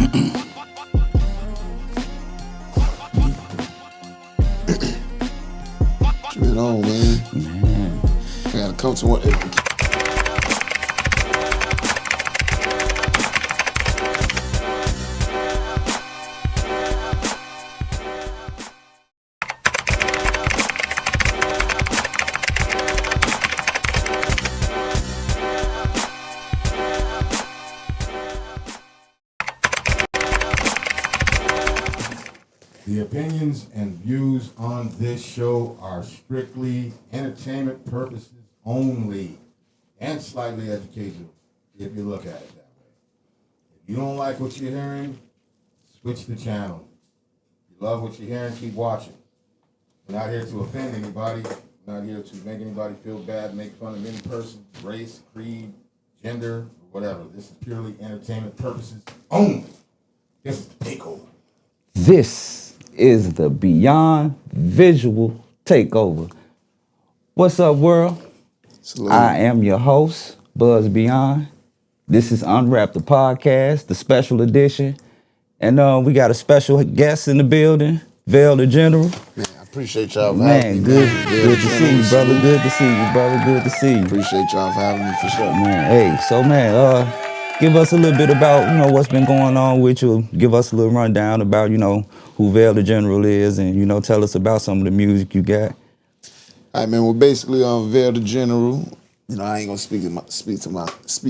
What you been on, man? I gotta come to one. The opinions and views on this show are strictly entertainment purposes only and slightly educational if you look at it that way. If you don't like what you're hearing, switch the channel. If you love what you're hearing, keep watching. We're not here to offend anybody. We're not here to make anybody feel bad, make fun of any person, race, creed, gender, or whatever. This is purely entertainment purposes only. This is the takeover. This is the Beyond Visual Takeover. What's up, world? Salute. I am your host, Buzz Beyond. This is UNRAP, the podcast, the special edition. And we got a special guest in the building, Vail the General. Man, I appreciate y'all for having me. Good to see you, brother. Good to see you, brother. Good to see you. Appreciate y'all for having me for sure. Man, hey, so man, give us a little bit about, what's been going on with you. Give us a little rundown about, who Vail the General is and, tell us about some of the music you got. All right, man. Well, basically, Vail the General. I ain't gonna speak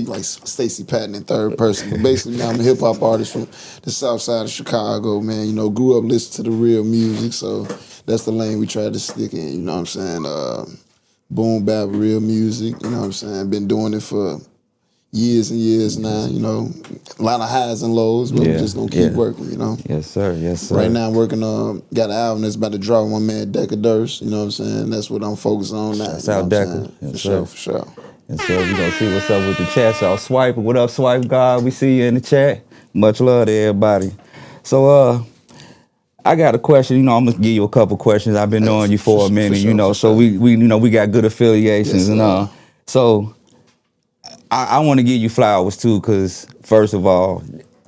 like Stacey Patton in third person, but basically, I'm a hip hop artist from the South Side of Chicago, man. Grew up listening to the real music, so that's the lane we tried to stick in. You know what I'm saying? Boom bap, real music. You know what I'm saying? Been doing it for years and years now. A lot of highs and lows, but we're just gonna keep working. Yes, sir. Yes, sir. Right now, I'm working on got an album that's about to drop with my man Deca. You know what I'm saying? That's what I'm focused on now. That's out Deca. For sure. And so we're gonna see what's up with the chat. So Swipe, what up, Swipe God? We see you in the chat. Much love to everybody. So I got a question. I'm gonna give you a couple questions. I've been knowing you for a minute, so we got good affiliations and so I want to give you flowers too, because first of all,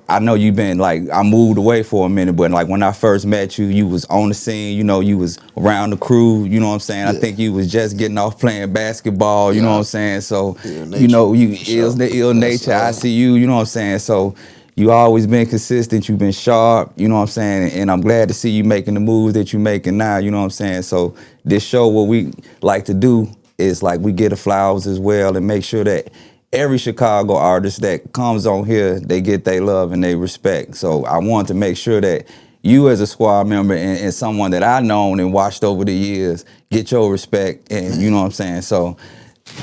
I know you've been I moved away for a minute, but when I first met you, you was on the scene, you was around the crew, you know what I'm saying? Yeah. I think you was just getting off playing basketball, you know what I'm saying? So, ill nature, I see you, you know what I'm saying? So you always been consistent, you've been sharp, you know what I'm saying? And I'm glad to see you making the moves that you're making now, you know what I'm saying? So this show, what we like to do is we get the flowers as well and make sure that every Chicago artist that comes on here, they get their love and they respect. So I want to make sure that you as a squad member and someone that I've known and watched over the years get your respect, and you know what I'm saying? So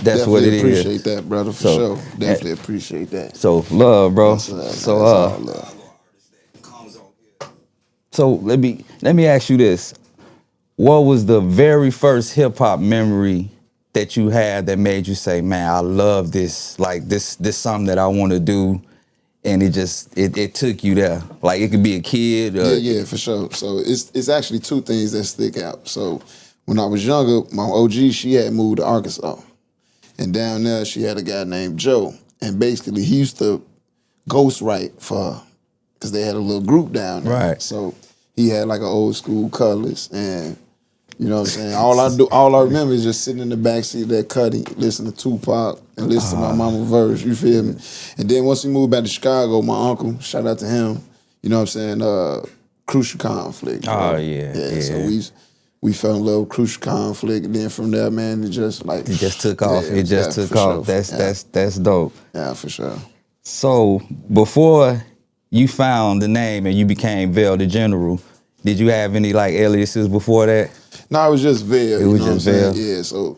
that's definitely what it is. Appreciate that, brother, for sure. Definitely appreciate that. So love, bro. Love. So let me ask you this. What was the very first hip hop memory that you had that made you say, man, I love this, this something that I want to do, and it took you there? It could be a kid. Yeah, for sure. So it's actually two things that stick out. So when I was younger, my OG, she had moved to Arkansas. And down there, she had a guy named Joe. And basically, he used to ghostwrite for her, because they had a little group down there. Right. So he had an old school Cutlass, and you know what I'm saying? All I remember is just sitting in the backseat of that Cuddy, listening to Tupac and listening to my mama verse, you feel me? And then once we moved back to Chicago, my uncle, shout out to him, you know what I'm saying, Crucial Conflict. Oh, yeah. So we fell in love with Crucial Conflict, and then from there, man, it just it just took off. It just took off. Sure. That's dope. Yeah, for sure. So before you found the name and you became Vail the General, did you have any aliases before that? No, it was just Vail. It was just Vail. Yeah, so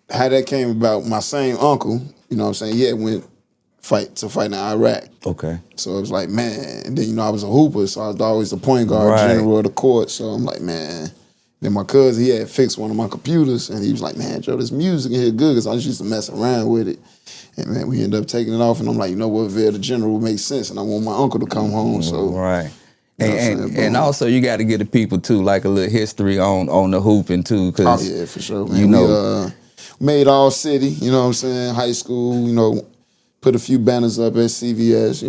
how that came about, my same uncle, you know what I'm saying, he had went fight in Iraq. Okay. So it was man, and then, I was a hooper, so I was always the point guard, general of the court, so I'm man. Then my cousin, he had fixed one of my computers, and he was man, Joe, this music in here good, because I just used to mess around with it. And man, we ended up taking it off, and I'm you know what, Vail the General would make sense, and I want my uncle to come home, so. Right. And also you got to give the people too a little history on the hooping too, cause yeah, for sure, man. We made all city, you know what I'm saying, high school, put a few banners up at CVS,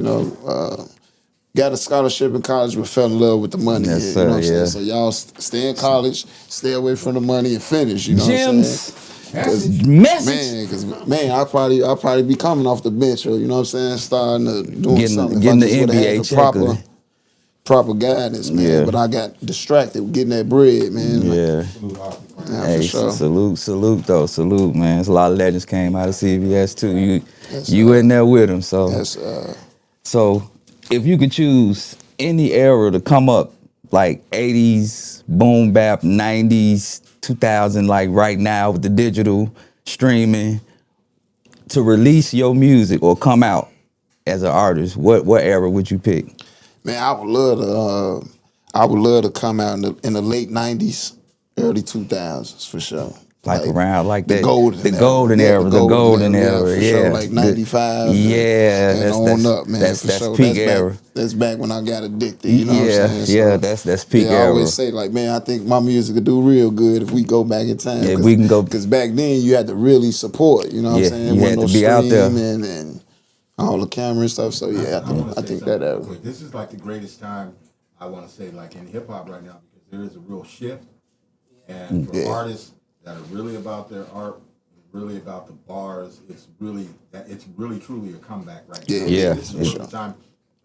got a scholarship in college, but fell in love with the money. Yes, You sir, know what I'm yeah. saying? So y'all stay in college, stay away from the money, and finish. You know what I'm saying? Gems. Message. Man, I'll probably be coming off the bench, or you know what I'm saying, starting to doing something. If I Getting the just would have had NBA the checker. proper guidance, man. Yeah. But I got distracted with getting that bread, man. Yeah. Yeah, Hey, for sure. salute though, salute, man. There's a lot of legends came out of CVS too. Yes, You in there with them, so. Yes, So, if you could choose any era to come up, like 80s, boom bap, 90s, 2000, like right now with the digital streaming, to release your music or come out as an artist, what era would you pick? man, I would love to come out in the late '90s, early 2000s for sure. Like around like the that, golden the era. golden Yeah, era, the golden era, for yeah, sure. Like '95, yeah, and on up, man. For that's sure, peak that's era. That's back when I got addicted. You know what I'm saying? Yeah, So, that's peak I era. always say like, man, I think my music could do real good if we go back in time. Yeah, we can go because back then you had to really support. You know what I'm Yeah, saying? you had to be out there. and all the camera and stuff. So yeah, I think that era. This is like the greatest time, I want to say, like in hip hop right now, because there is a real shift, and for artists that are really about their art, really about the bars, it's really truly a comeback right now. Yeah, This is the time,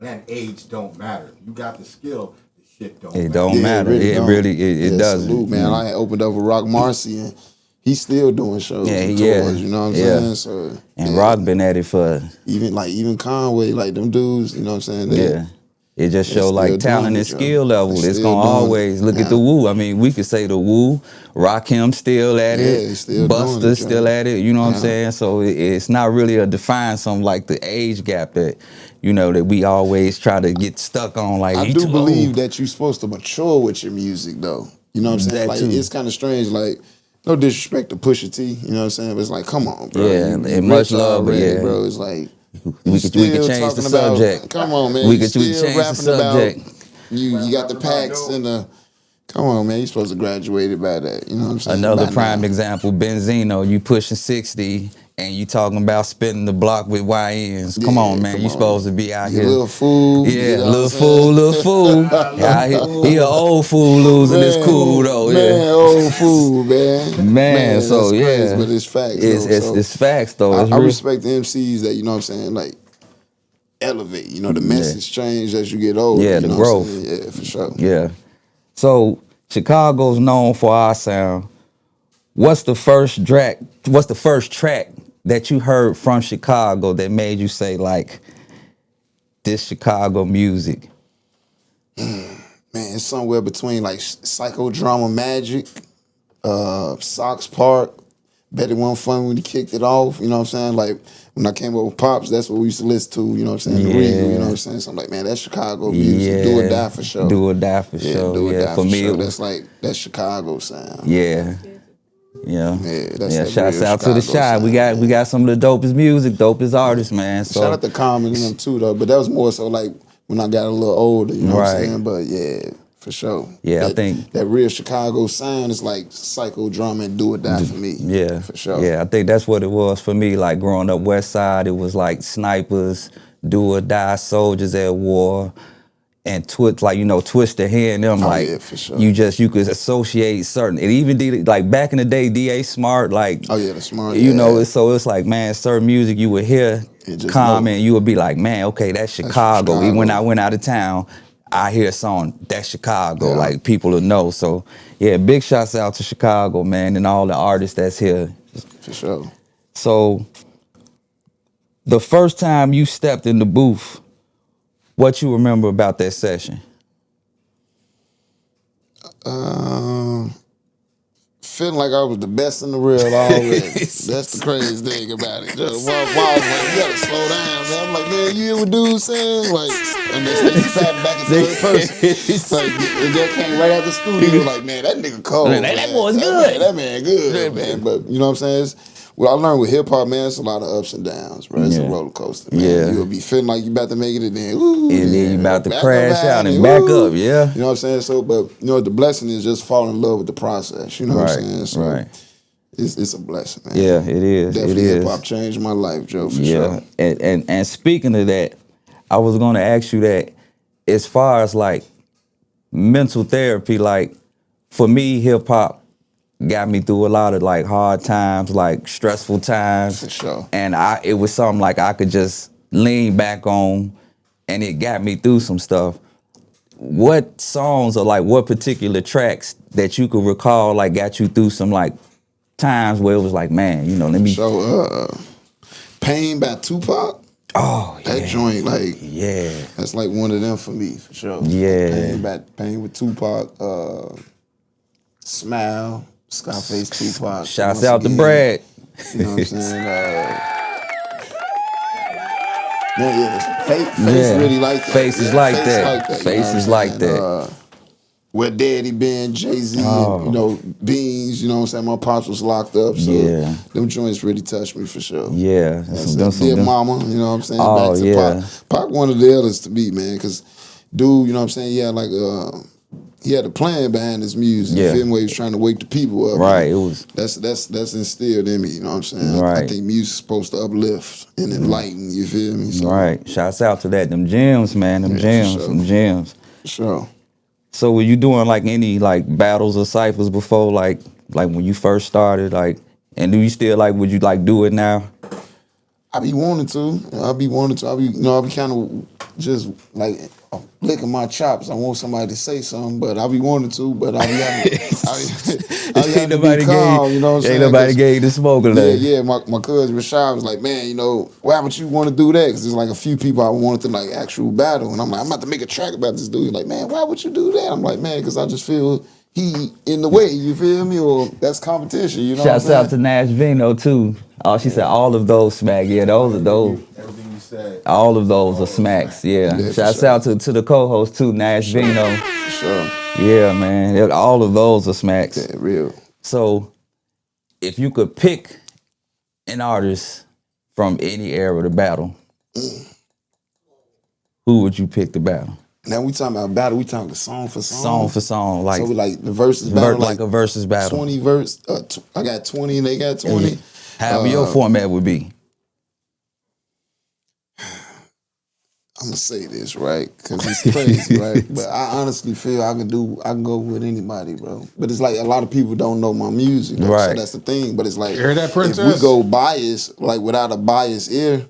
and age don't matter. If you got the skill, the shit don't matter. It don't matter. It doesn't. Salute, man. I had opened up with Rock Marcy, and he's still doing shows and tours. You know what I'm saying? So and Rock been at it for even Conway, like them dudes. You know what I'm saying? It just show like talent and skill level. It's gonna always look at the Woo. I mean, we could say the Woo, Rakim still at it, Busta still at it. You know what I'm saying? So it's not really a define something like the age gap that that we always try to get stuck on. Like I do believe that you're supposed to mature with your music, though. You know what I'm saying? Like it's kind of strange. Like no disrespect to Pusha T. You know what I'm saying? But it's like, come on, bro. Yeah, and much love, already, bro. It's like. We could change the subject. Come on, man. We could change the subject. You got the packs and the. Come on, man. You're supposed to graduate by that. You know what I'm saying? Another prime example, Benzino. You pushing 60 and you talking about spinning the block with YNs. Come on, man. You supposed to be out here. Little fool. Yeah, little fool. Out here. He an old fool losing his cool though. Man, old fool, man. Man, so that's crazy, yeah. but it's facts. It's facts though. I respect the MCs that, you know what I'm saying, like elevate. You know, the message change as you get older. Yeah, you the know growth. What I'm saying? Yeah, for sure. Yeah. So Chicago's known for our sound. What's the first track that you heard from Chicago that made you say like this Chicago music? Man, it's somewhere between like Psychodrama Magic, Sox Park. Bet It Wasn't Fun when he kicked it off. You know what I'm saying? Like when I came up with Pops, that's what we used to listen to. You know what I'm saying? The Regal, you know what I'm saying? So I'm like, man, that's Chicago music. Do or die for sure. Do or die for sure. Do or die for for me, sure. That's Chicago sound. Yeah. That's shouts out to the Shy. We got some of the dopest music, dopest artists, man. So shout out to Common and them too, though. But that was more so like when I got a little older. You know what I'm saying? But yeah. For sure. Yeah, I think that real Chicago sound is like Psychodrama and Do or Die for me. Yeah, for sure. Yeah, I think that's what it was for me. Like growing up West Side, it was like Snipers, Do or Die, Soldiers at War, and Twist the Hand. Them for sure. You could associate certain. It even did like back in the day, D.A. Smart. Like the Smart. So it's like man, certain music you would hear comment, you would be like, man, okay, that's Chicago. Even when I went out of town, I hear a song, that's Chicago, like people will know. So yeah, big shouts out to Chicago, man, and all the artists that's here. For sure. So the first time you stepped in the booth, what you remember about that session? Feeling like I was the best in the world already. That's the crazy thing about it. Just like, you gotta slow down, man. I'm like, man, you hear what dude's saying? Like, and then Stacey Patton back in third person. Like, and that came right out the studio. Like, man, that nigga cold. Man, that boy's good. That man good, man. But you know what I'm saying? What I learned with hip hop, man, it's a lot of ups and downs, bro. It's a roller coaster, man. Yeah. You'll be feeling like you about to make it, and then ooh, and then you about to crash out and back up, yeah. You know what I'm saying? So, but you know, the blessing is just falling in love with the process. You know what I'm saying? So it's a blessing, man. Yeah, it is. Definitely hip hop changed my life, Joe, for sure. And speaking of that, I was gonna ask you that as far as like mental therapy, like for me, hip hop got me through a lot of like hard times, like stressful times. For sure. And it was something like I could just lean back on, and it got me through some stuff. What songs or like what particular tracks that you could recall like got you through some like times where it was like, man, you know, let me. So, Pain by Tupac. Oh yeah. That joint, like, Yeah. that's like one of them for me, for sure. Yeah. Pain with Tupac, Smile, Scarface, Tupac. Shouts Once out to again, Brad. You know what I'm saying? Face Yeah. really like that. Face is like that. you know Face what is I'm like saying? that. Where Daddy been, Jay-Z, and, you know, Beans, you know what I'm saying? My pops was locked up, so Yeah. them joints really touched me for sure. Yeah. That's Dear Mama, you know what I'm saying? Oh, Back to yeah. Pac one of the eldest to me, man, because dude, you know what I'm saying? Yeah, like, he had a plan behind his music. Yeah. You feel me? Where he was trying to wake the people up. Right. And It was that's instilled in me. You know what I'm saying? I Right. think music's supposed to uplift and enlighten. You feel me? So, right. Shouts out to that. Them gems, man. Them Yeah, for gems. sure. Them gems. For sure. So were you doing like any like battles or ciphers before, like when you first started, like, and do you still like, would you like do it now? I be wanting to. I be kind of just like licking my chops. I want somebody to say something, but I be wanting to. But I be having, Ain't nobody calm, you know what I'm saying? Ain't nobody gave the smoke or nothing. Yeah. My cousin Rashad was like, man, you know, why would you want to do that? Because there's like a few people I wanted to like actual battle, and I'm like, I'm about to make a track about this dude. He's like, man, why would you do that? I'm like, man, because I just feel he in the way. You feel me? Or that's competition. You know. Shouts what I'm out to Nash Vino too. Oh, she said all of those smack. Yeah, those. Everything you said. All of those are smacks. Yeah. Yeah, for Shouts sure. out to the co-host too, Nash Vino. For sure. Yeah, man. All of those are smacks. Yeah, real. So, if you could pick an artist from any era to battle, who would you pick to battle? Now we talking about battle. We talking song for song. Song for song, like So we like the verses battle, like a versus battle. 20 verse. I got 20 and they got 20. However your format would be. I'm gonna say this right because it's crazy, right? But I honestly feel I can go with anybody, bro. But it's like a lot of people don't know my music, bro. Right. So that's the thing. But it's like You heard that, if Princess? we go biased, like without a biased ear,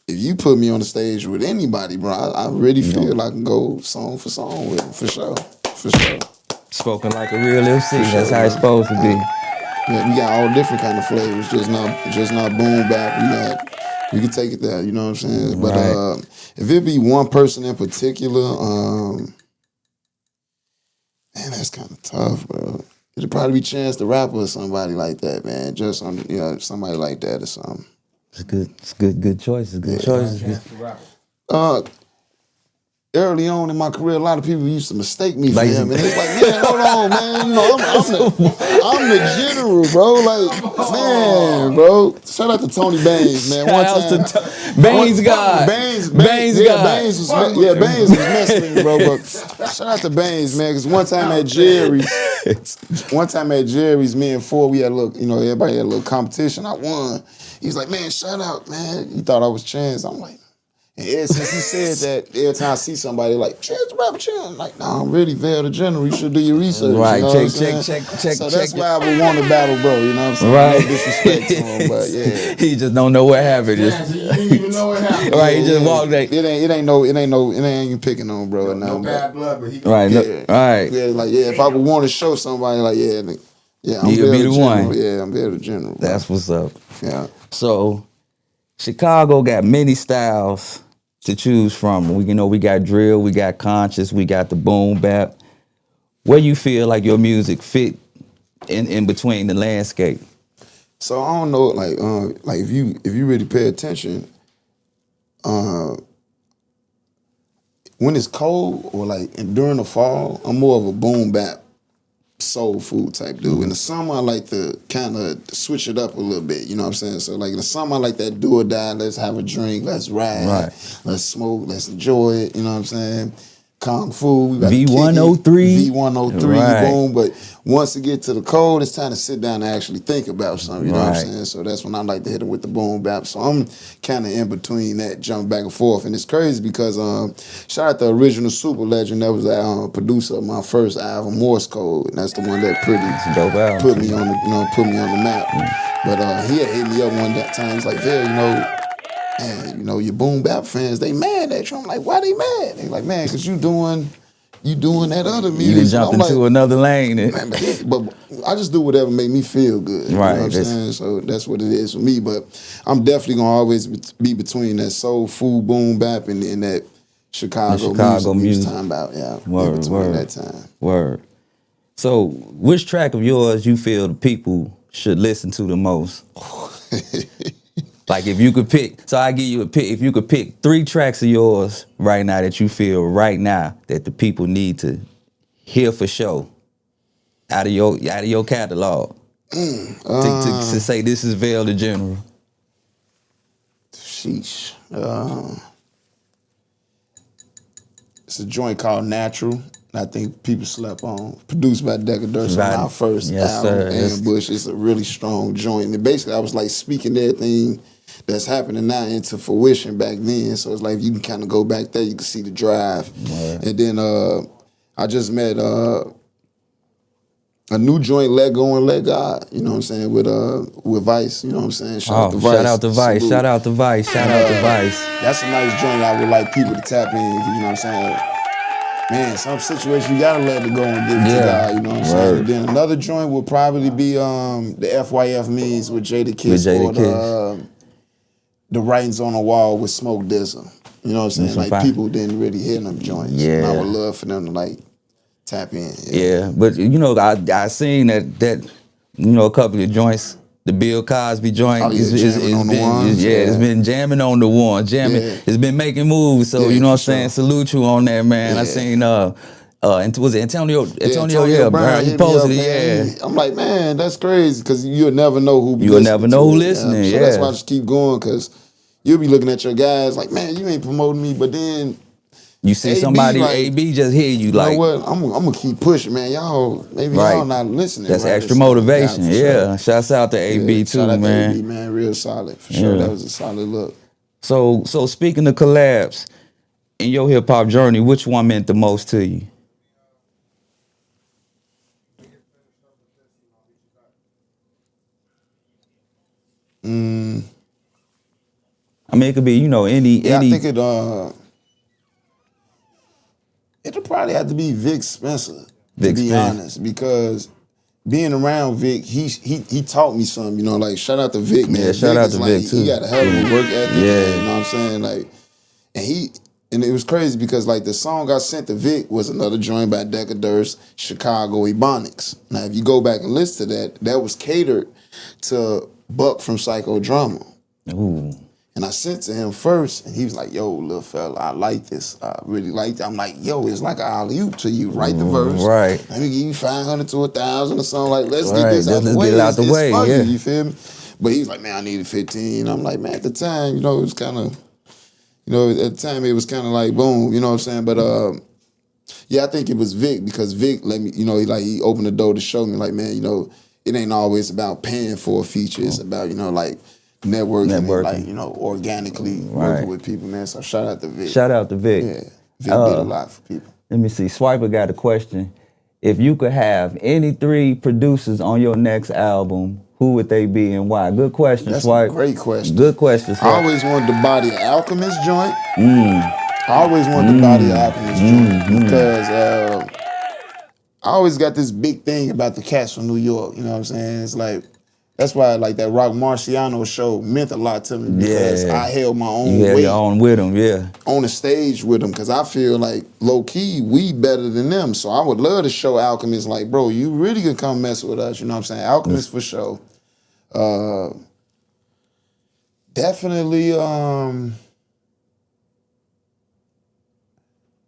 if you put me on the stage with anybody, bro, I really feel I can go song for song with them, for sure. For sure. Spoken like a real MC. That's sure, how it's bro. supposed to be. Yeah, we got all different kind of flavors, just not boom bap. We can take it there, you know what I'm saying? But Right. if it be one person in particular, man, that's kind of tough, bro. It'd probably be Chance the Rapper or somebody like that, man. Just on, somebody like that or something. It's good. It's good choices. Good choices. Chance the Rapper. Early on in my career, a lot of people used to mistake me for Like- him, and it's like, man, hold on, man. You know, I'm the general, bro. Like, man, bro. Shout out to Tony Baines, man. One Shout out time, to Baines God. Baines God. Baines was messing with me, bro. But shout out to Baines, man, because one time at Jerry's, me and Ford, we had a little, everybody had a little competition. I won. He was like, man, shout out, man. He thought I was Chance. I'm like. And ever since he said that, every time I see somebody like, Chance the Rapper, Chance, like, nah, I'm really Vail the General. You should do your research. Right, you know check. So that's why I would want to battle, bro. You know what I'm saying? Right. No disrespect to him, but yeah. He just don't know what happened. Chance, you didn't even know what happened. Right, he just walked like. It ain't even picking on, bro. No But bad blood, but he Right, right. Yeah, like, yeah, if I would want to show somebody, like, I'm He'll Vail be the the General. one. Yeah, I'm Vail the General. Bro. That's what's up. Yeah. So, Chicago got many styles to choose from. We got drill, we got conscious, we got the boom bap. Where you feel like your music fit in between the landscape? So I don't know, like if you really pay attention, when it's cold or like during the fall, I'm more of a boom bap soul food type dude. In the summer, I like to kind of switch it up a little bit. You know what I'm saying? So like in the summer, I like that do or die. Let's have a drink. Let's ride. Right. Let's smoke. Let's enjoy it. You know what I'm saying? Kung Fu, we about V103. V103, Right. boom. But once it get to the code, it's time to sit down and actually think about something. You know what I'm Right. saying? So that's when I like to hit them with the boom bap. So I'm kind of in between that, jump back and forth, and it's crazy because shout out the original super legend that was the producer of my first album, Morse Code, and that's the one that pretty Dope album. put me on the map. But he had hit me up one time. He's like, "Phil, man, your boom bap fans, they mad at you." I'm like, "Why they mad?" They like, "Man, because you doing that other music." You done jumped I'm into like, another lane. man, but I just do whatever make me feel good. You Right, know what I'm saying? So that's what it is for me. But I'm definitely gonna always be between that soul food boom bap and that Chicago music we was talking about. Yeah, in between that time. Word. So, which track of yours you feel the people should listen to the most? Like if you could pick, so I give you a pick. If you could pick 3 tracks of yours right now that you feel right now that the people need to hear for sure out of your catalog to say this is Veil the General. Sheesh. It's a joint called Natural. I think people slept on. Produced by Decadurst on my first album, Ambush. It's a really strong joint. And basically, I was like speaking everything that's happening now into fruition back then. So it's like you can kind of go back there, you can see the drive. Right. And then I just met a new joint, Let Go and Let God. You know what I'm saying? With Vice. You know what I'm saying? Shout out to Vice. Shout out to Vice. Salute. Shout out to Vice. Shout out to Vice. That's a nice joint I would like people to tap in. You know what I'm saying? Man, some situation you gotta let it go and give it to God, you know what I'm saying? And then another joint will probably be the FYF Means with Jada Kiss or the Writings on the Wall with Smoke Dizzle. You know what I'm saying? Like people didn't really hear them joints. Yeah. And I would love for them to like tap in. Yeah, but I seen that a couple of joints. The Bill Cosby joint it's been jamming on the one, it's been making moves. So you know what I'm saying? Salute you on that, man. I seen and was it Antonio Brown, he posted it, I'm like, man, that's crazy because you'll never know who listening. So that's why I just keep going, because you'll be looking at your guys like, man, you ain't promoting me, but then you see somebody, like, AB just hear you like, you know what? I'm gonna keep pushing, man. Y'all not listening. That's right? extra motivation. Sure. Shouts out to AB too, shout out man. To AB, man, real solid for sure. That was a solid look. So speaking of collabs, in your hip hop journey, which one meant the most to you? I mean, it could be, any. I think it'll probably have to be Vic Spencer, to be honest, because being around Vic, he taught me something, like shout out to Vic, man. Yeah, shout out to Vic too. He got a hell of a work ethic, man, you know what I'm saying? Like, and it was crazy because like the song I sent to Vic was another joint by Decadurst, Chicago Ebonics. Now, if you go back and listen to that was catered to Buck from Psychodrama. Ooh. And I sent to him first, and he was like, yo, little fella, I like this. I really like it. I'm like, yo, it's like an alley-oop to you. Write the verse. Right. Let me give you 500 to 1,000 or something. Like, let's get this out the way. Get it out the way, funny, you feel me? But he's like, man, I needed 15. I'm like, man, at the time, it was kind of, at the time it was kind of like, boom, you know what I'm saying? But, I think it was Vic, because Vic let me, he opened the door to show me, like, man, it ain't always about paying for a feature. It's about, like, networking. And, like, organically working with people, man. So shout out to Vic. Shout out to Vic. Yeah, Vic did a lot for people. Let me see. Swiper got a question. If you could have any 3 producers on your next album, who would they be and why? Good question, Swipe. That's a great question. Good question, Swipe. I always wanted the body of Alchemist joint. I always wanted the body of Alchemist joint because I always got this big thing about the cats from New York. You know what I'm saying? It's like, that's why like that Rock Marciano show meant a lot to me, because I held my own weight. You held your own with them, on the stage with them, because I feel like low key we better than them. So I would love to show Alchemist like, bro, you really can come mess with us. You know what I'm saying? Alchemist for sure. Definitely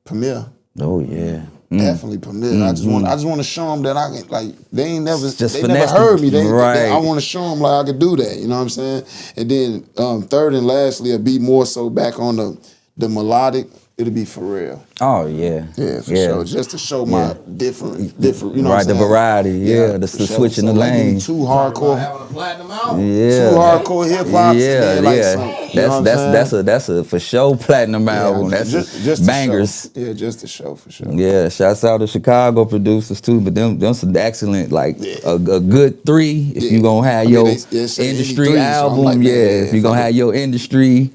Premier. Oh yeah. Definitely Premier. I just want to show them that I can, like, they never finesse heard me. right. I want to show them like I could do that. You know what I'm saying? And then third and lastly, I'd be more so back on the melodic. it'll be for real. Oh yeah. Yeah, for sure. Just to show my different, you know right, what I'm the saying? variety, yeah, the for sure. switching the like, give me lane. two Talking about hardcore, having a platinum album. Yeah, two hardcore hip hops, and then like some, you know what I'm saying? that's a for sure platinum album. That's just bangers. To show. Yeah, just to show for sure. Yeah, shouts out to Chicago producers too, but them some excellent, like a good 3 if you gonna have your industry album. like, if you gonna have your industry,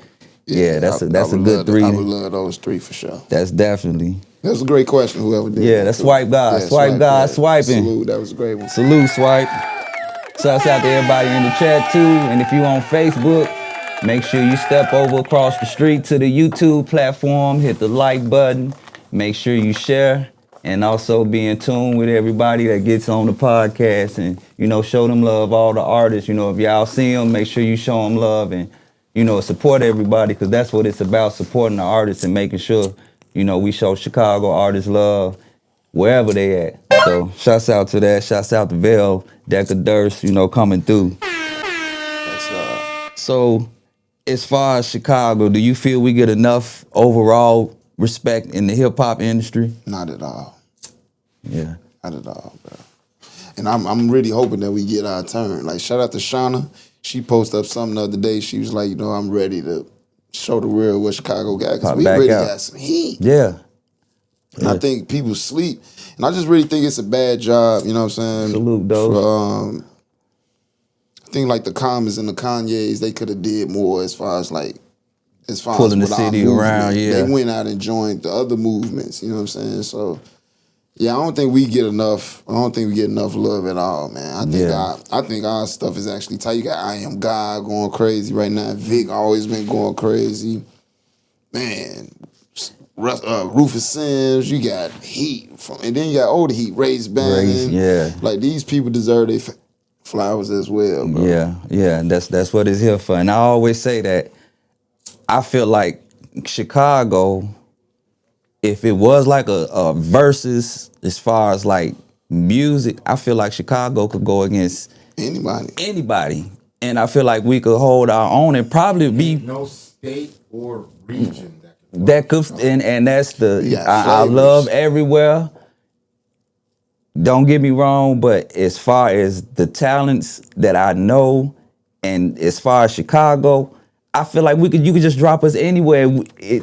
that's a good 3. I would love those 3 for sure. That's definitely. That was a great question, whoever did. Yeah, that's Swipe God. Swipe God, swiping. Salute, that was a great one. Salute, Swipe. Shouts out to everybody in the chat too. And if you on Facebook, make sure you step over across the street to the YouTube platform, hit the like button, make sure you share, and also be in tune with everybody that gets on the podcast and, show them love, all the artists. If y'all see them, make sure you show them love and, support everybody, because that's what it's about, supporting the artists and making sure, we show Chicago artists love wherever they at. So shouts out to that. Shouts out to Vail, Decker Durst, coming through. So as far as Chicago, do you feel we get enough overall respect in the hip hop industry? Not at all. Yeah. Not at all, bro. And I'm really hoping that we get our turn. Like, shout out to Shauna. She posted up something the other day. She was like, I'm ready to show the real what Chicago got, because we really got some heat. Yeah. And I think people sleep. And I just really think it's a bad job, you know what I'm saying? Salute, though. I think like the Commons and the Kanyes, they could have did more as far as pulling the city around, They went out and joined the other movements, you know what I'm saying? So yeah, I don't think we get enough love at all, man. I think our stuff is actually tight. You got I Am God going crazy right now. Vic always been going crazy. Man, Rufus Sims, you got Heat, and then you got older Heat, Ray's Bannon. Yeah. Like, these people deserve their flowers as well, bro. Yeah, that's what it's here for. And I always say that I feel like Chicago, if it was like a versus as far as like music, I feel like Chicago could go against anybody. And I feel like we could hold our own and probably be no state or region and that's the I love everywhere. Don't get me wrong, but as far as the talents that I know, and as far as Chicago, I feel like you could just drop us anywhere,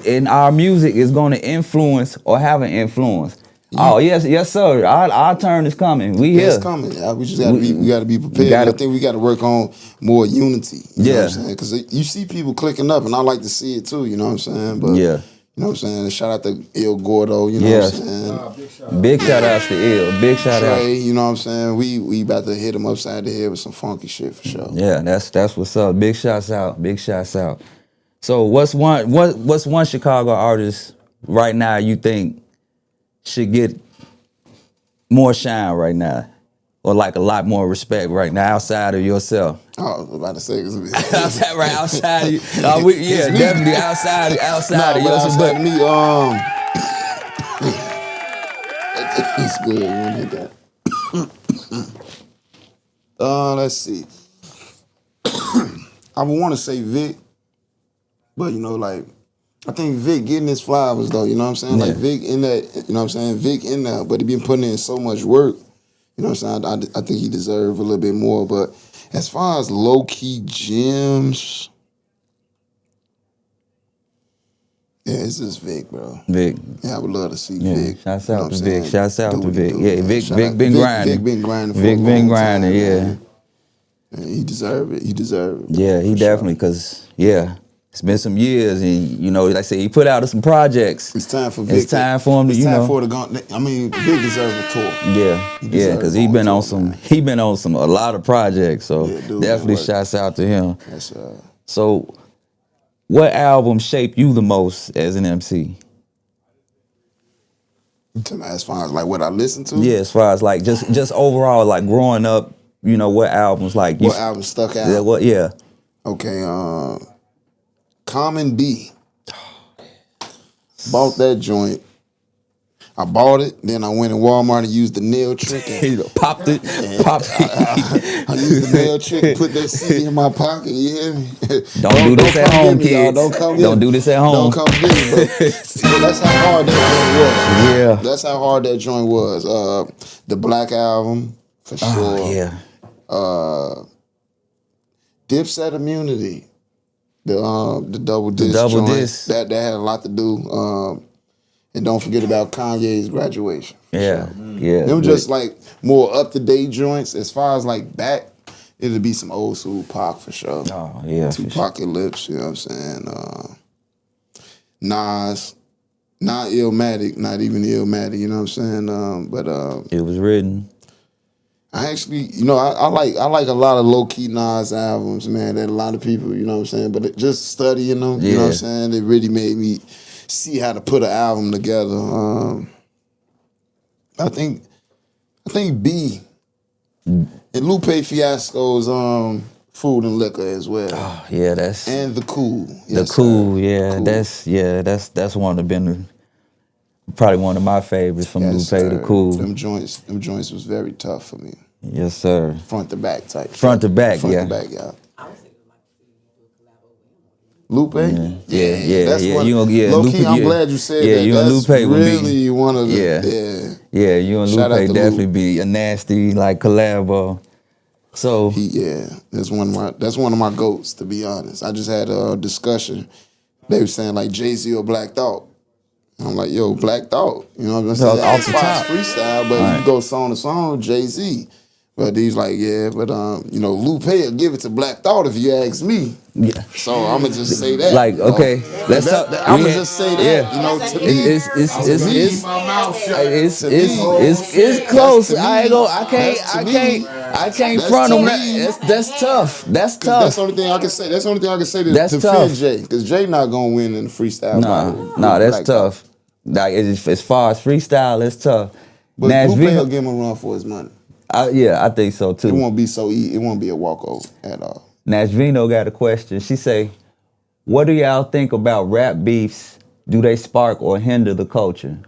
and our music is going to influence or have an influence. Oh yes, sir. Our turn is coming. We here. It's coming. We just gotta be prepared. I think we gotta work on more unity. You know what I'm saying? Because you see people clicking up, and I like to see it too. You know what I'm saying? But you know what I'm saying? Shout out to Il Gordo. You know what I'm saying? Big shout out to Il. Big shout out. Trey, you know what I'm saying? We about to hit him upside the head with some funky shit for sure. Yeah, that's what's up. Big shouts out. Big shouts out. So what's one Chicago artist right now you think should get more shine right now, or like a lot more respect right now outside of yourself? I was about to say, outside of you. Definitely outside of yourself. Outside of me, it's good. You want to get that? Let's see. I would want to say Vic, but I think Vic getting his flowers though, you know what I'm saying? Like Vic in that, you know what I'm saying? Vic in that, but he been putting in so much work, you know what I'm saying? I think he deserves a little bit more, but as far as low-key gems, it's just Vic, bro. Vic. Yeah, I would love to see Vic. Shouts out to Vic. Shouts out to Vic. Yeah, Vic been grinding. Vic been grinding for Vic a long been grinding, time, yeah. Man. Yeah, he deserve it. Yeah, he definitely, because, it's been some years, and like I say, he put out some projects. It's time for Vic. It's time for him to, It's time for the gun. I mean, Vic deserves a tour. Yeah, because he been on a lot of projects. So definitely shouts out to him. Yes, so, what album shaped you the most as an MC? As far as like what I listen to? Yeah, as far as like just overall, like growing up, what albums like what albums stuck out? Yeah. Okay, Common D. Bought that joint. I bought it. Then I went in Walmart and used the nail trick and Popped it. Popped it. I used the nail trick and put that CD in my pocket. You hear me? Don't do this at come home, get me, y'all. kids. Don't come get Don't me. do this at home. Don't come get me. But that's how hard that joint was. Yeah. That's how hard that joint was. The Black Album for sure. Oh, yeah. Dipset Immunity. The double disc double joint. disc. That had a lot to do. And don't forget about Kanye's Graduation. Yeah. Yeah. Them just like more up to date joints. As far as like back, it'll be some old school Pac for sure. Oh, yeah. for sure. Tupac Lips, you know what I'm saying? Nas, not Illmatic, not even Illmatic, you know what I'm saying? But It was written. I actually, you know, I like a lot of low key Nas albums, man. That a lot of people, you know what I'm saying. But just studying them, you know what I'm saying. It really made me see how to put an album together. I think B and Lupe Fiasco's Food and Liquor as well, Oh, yeah, that's and The Cool. the Yes, cool. sir. Yeah, that's one of been probably one of my favorites from Yes, Lupe. The sir. Cool. Them joints was very tough for me. Yes, sir. Front to back type. Front to back, Front yeah. to back, yeah. Lupe? Yeah. One, low Lupe, key, I'm glad you said that. You and That's Lupe would really be, one of the, yeah. You and Shout out Lupe to definitely Lupe. be a nasty like collab. So that's one of my goats, to be honest. I just had a discussion. They were saying like Jay-Z or Black Thought. I'm like, yo, Black Thought. You know what I'm saying? Off the top. Freestyle, but you go song to song, Jay-Z. But he's like, yeah, but you know, Lupe will give it to Black Thought if you ask me. Yeah. So I'ma just say that. Like, okay, let's talk. I'ma just say that. Yeah. You know, to me, It's close. I can't That's front to him. me. That's tough. That's that's tough. the only thing I can say. That's the only thing I can say to That's defend tough. Jay, because Jay not gonna win in the freestyle battle. No, that's Black Thought. tough. Like as far as freestyle, it's tough. But Nash Lupe will Vino, give him a run for his money. I think so It too. won't be so easy. It won't be a walkover at all. Nash Vino got a question. She say, "What do y'all think about rap beefs? Do they spark or hinder the culture?"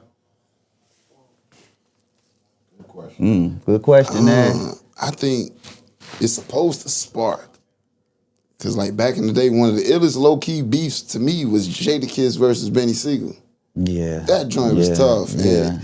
Good question. Good question, man. I think it's supposed to spark. Cause like back in the day, one of the illest low key beefs to me was Jadakiss versus Benny Siegel. Yeah, That joint was tough. Yeah, And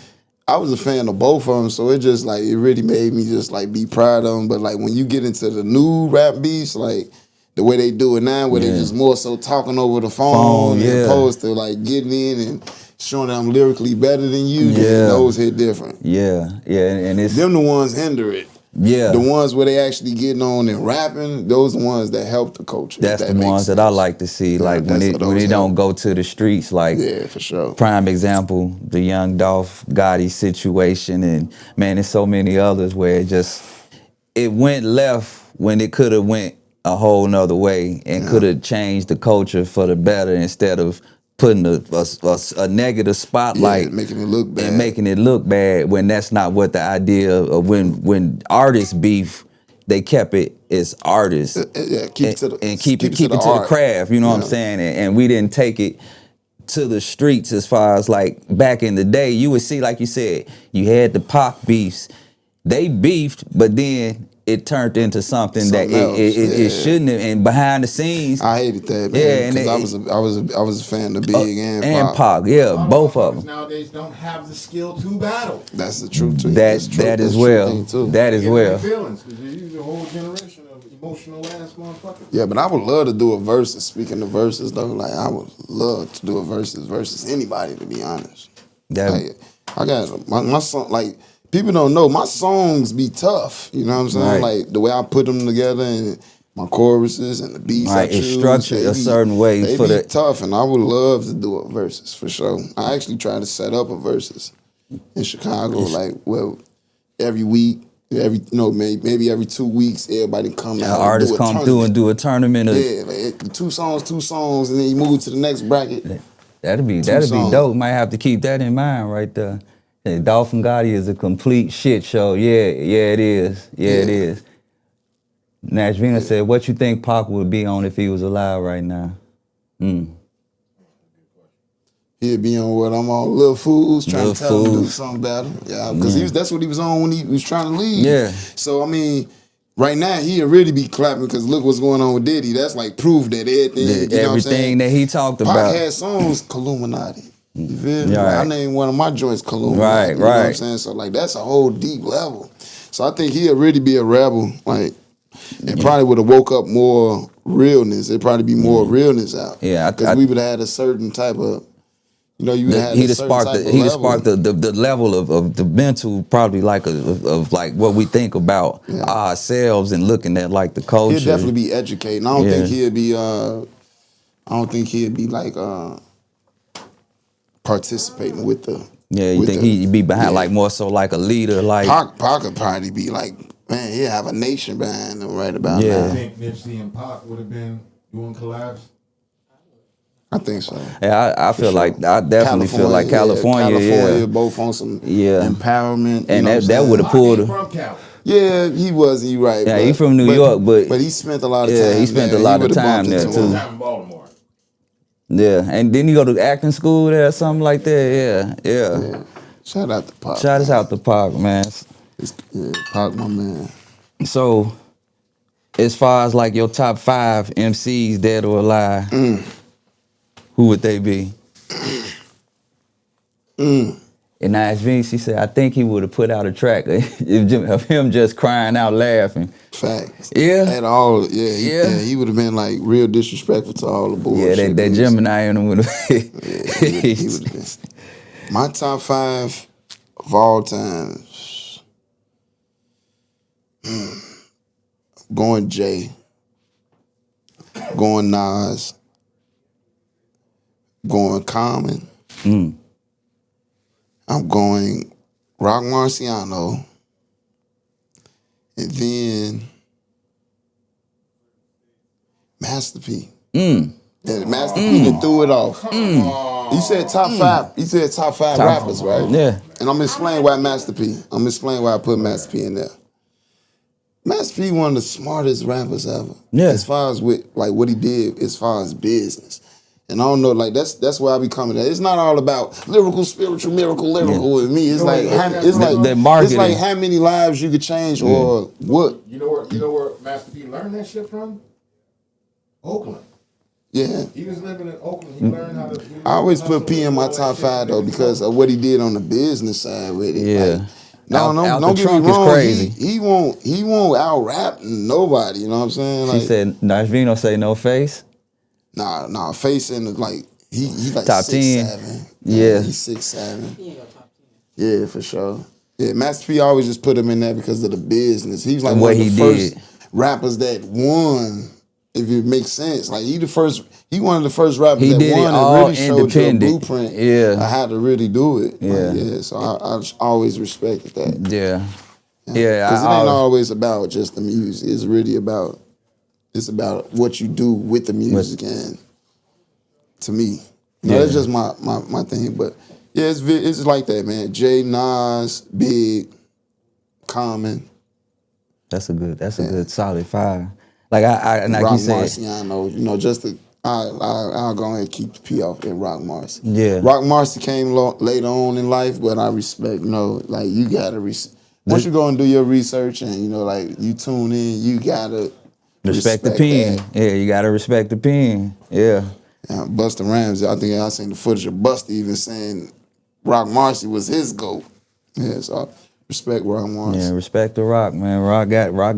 I was a fan of both of them, so it just like it really made me just like be proud of them. But like when you get into the new rap beefs, like the way they do it now, where they just more so talking over the phone, as opposed to like getting in and showing that I'm lyrically better than you, then those hit different. yeah, and it's Them the ones hinder it. yeah. The ones where they actually getting on and rapping, those the ones that help the culture. That's if the makes ones that I like to see. Like when that's what they those don't help. go to the streets. Like Yeah, for sure. prime example, the Young Dolph Gotti situation, and man, there's so many others where it went left when it could have went a whole nother way and could have changed the culture for the better instead of putting a negative spotlight, making it look bad. and making it look bad when that's not what the idea of when artists beef. They kept it as artists. Yeah, keep it to the keep it to the art. craft. You know what I'm saying? And we didn't take it to the streets as far as like back in the day. You would see, like you said, you had the Pac beefs. They beefed, but then it turned into something that it shouldn't have. And behind the scenes, I hated that, man. Yeah, and because I was a fan of Big and Pac. Pac. Yeah, both of them. Nowadays don't have the skill to battle. That's the truth too. That That's true. as That's well. true thing, too. That as well. Feelings, because they use a whole generation of emotional ass motherfuckers. Yeah, but I would love to do a versus. Speaking of verses, though, like I would love to do a versus anybody. To be honest, like, I got my song. Like people don't know my songs be tough. You know what I'm saying? Right. Like the way I put them together and my choruses and the beats I Right, it's choose, structured they a certain way They for be the- tough, and I would love to do a versus for sure. I actually tried to set up a versus in Chicago, like every week. Maybe every 2 weeks, everybody come out. Artists come through and do a tournament. Like two songs, and then you move to the next bracket. That'd be songs. dope. Might have to keep that in mind right there. Yeah, Dolph and Gotti is a complete shit show. Yeah, it is. It is. Nash Vina said, "What you think Pac would be on if he was alive right now?" He He'd be on what I'm on Lil Fools, trying Lil to tell him to do Fools. something better. Yeah, because that's what he was on when he was trying to leave. Yeah. So I mean, right now he'd really be clapping because look what's going on with Diddy. That's like proof that everything, you know what I'm Everything saying? that he talked Pac about. had songs Illuminati. You feel me? Right. I named one of my joints Illuminati. Right, You know what I'm right. saying? So like that's a whole deep level. So I think he'd really be a rebel, like, and probably would have woke up more realness. There'd probably be more realness out. Yeah, because we would have had a certain type of, you know, you would have had He'd a have certain sparked type the of he'd have level. sparked the level of the mental, probably like of like what we think about ourselves and looking at like the culture. He'd definitely be educating. I don't think he'd be like participating with the. Yeah, you think he'd be behind like more so like a leader, like Pac could probably be like, man, he'd have a nation behind him right about I now. think Nipsey and Pac would have been doing collabs. I think so. Yeah, I feel like I definitely feel like California, California, both on some empowerment, and you know that would have pulled him. From Cali. Yeah, he was. He right. Yeah, but, he from New York, but he spent a lot of time. Yeah, he spent there. a lot He of would've time bumped there into too. him. Down in Baltimore. Yeah, and then you go to acting school there or something like that. Yeah. Shout out to Pac. Shout us out to Pac, man. Pac, my man. So, as far as like your top 5 MCs dead or alive, who would they be? And now she said, I think he would have put out a track of him just crying out laughing. Facts. Yeah. At all. Yeah. He would have been like real disrespectful to all the bullshit. Yeah, that Gemini in him would have. He would have been. My top 5 of all time. Going Jay. Going Nas. Going Common. I'm going Rock Marciano. And then Master P. And Master P that threw it off. You said top 5. You said top 5 rappers, right? Yeah. And I'm gonna explain why Master P. I'm gonna explain why I put Master P in there. Master P one of the smartest rappers ever. Yeah. As far as with like what he did as far as business. And I don't know, like that's where I be coming at. It's not all about lyrical, spiritual, miracle, lyrical with me. It's like that marketing. it's like how many lives you could change or what. You know where Master P learned that shit from? Oakland. Yeah. He was living in Oakland. He learned how to. I always put P in my top 5 though because of what he did on the business side with it. Yeah. Like, don't Out get the me trunk is wrong. crazy. He won't out rap nobody. You know what I'm saying? She Like, said, Nashvino say no face. Nah, facing like he like Top 10. 6'7". Yeah. He's 6'7". Yeah, for sure. Yeah, Master P always just put him in there because of the business. He was like And one what of the he first did. rappers that won. If it makes sense, like he one of the first rappers He that did it won and all really showed you a independent. blueprint Yeah. of how to really do it. Yeah. Like, so I always respected that. Yeah. Because it ain't always about just the music. It's really about what you do with the music. And to me, that's just my thing. But yeah, it's like that, man. Jay, Nas, Big, Common, That's a good solid 5. Like I like Rock you said. Marciano. Just to I'll go ahead and keep the P off at Rock Marcy. Yeah. Rock Marcy came later on in life, but I respect. Like you gotta once you go and do your research and like you tune in, you gotta Respect the pen. that. Yeah, you gotta respect the pen. Yeah. Busta Rhymes, I think I seen the footage of Busta even saying Rock Marcy was his GOAT. Yeah, so I respect Rock Marcy. Yeah, respect the Rock, man. Rock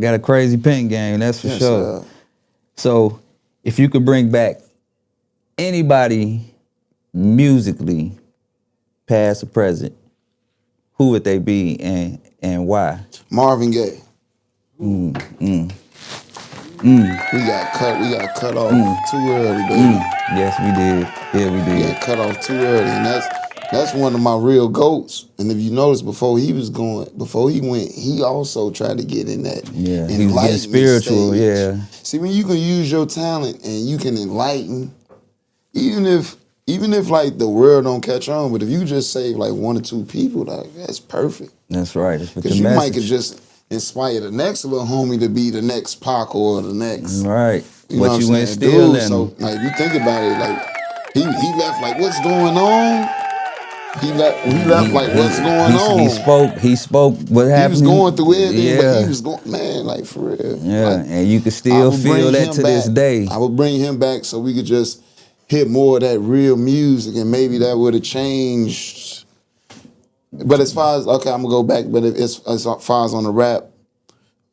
got a crazy pen game, that's for Yes, sure. sir. So, if you could bring back anybody musically, past or present, who would they be and why? Marvin Gaye. We got cut off too early, baby. Yes, we did. Yeah, we We did. got cut off too early, and that's one of my real goats. And if you notice, before he went, he also tried to get in that. Yeah, he was getting enlightenment spiritual. stage. Yeah, See, when you can use your talent and you can enlighten, even if like the world don't catch on, but if you just save like 1 or 2 people, like that's perfect. that's right. That's what Because the you might message. could just inspire the next little homie to be the next Pac or the next. Right. You know What you I'm instill saying? Dude, in so them. like you think about it, like He left like, what's going on? He left like, what's going on? He spoke what happened. He was going through everything, but he Yeah. was going, man, like for real. Yeah, Like, and you can I still would feel bring that him to this back. day. I would bring him back so we could just hit more of that real music, and maybe that would have changed. But as far as, okay, I'm gonna go back, but as far as on the rap,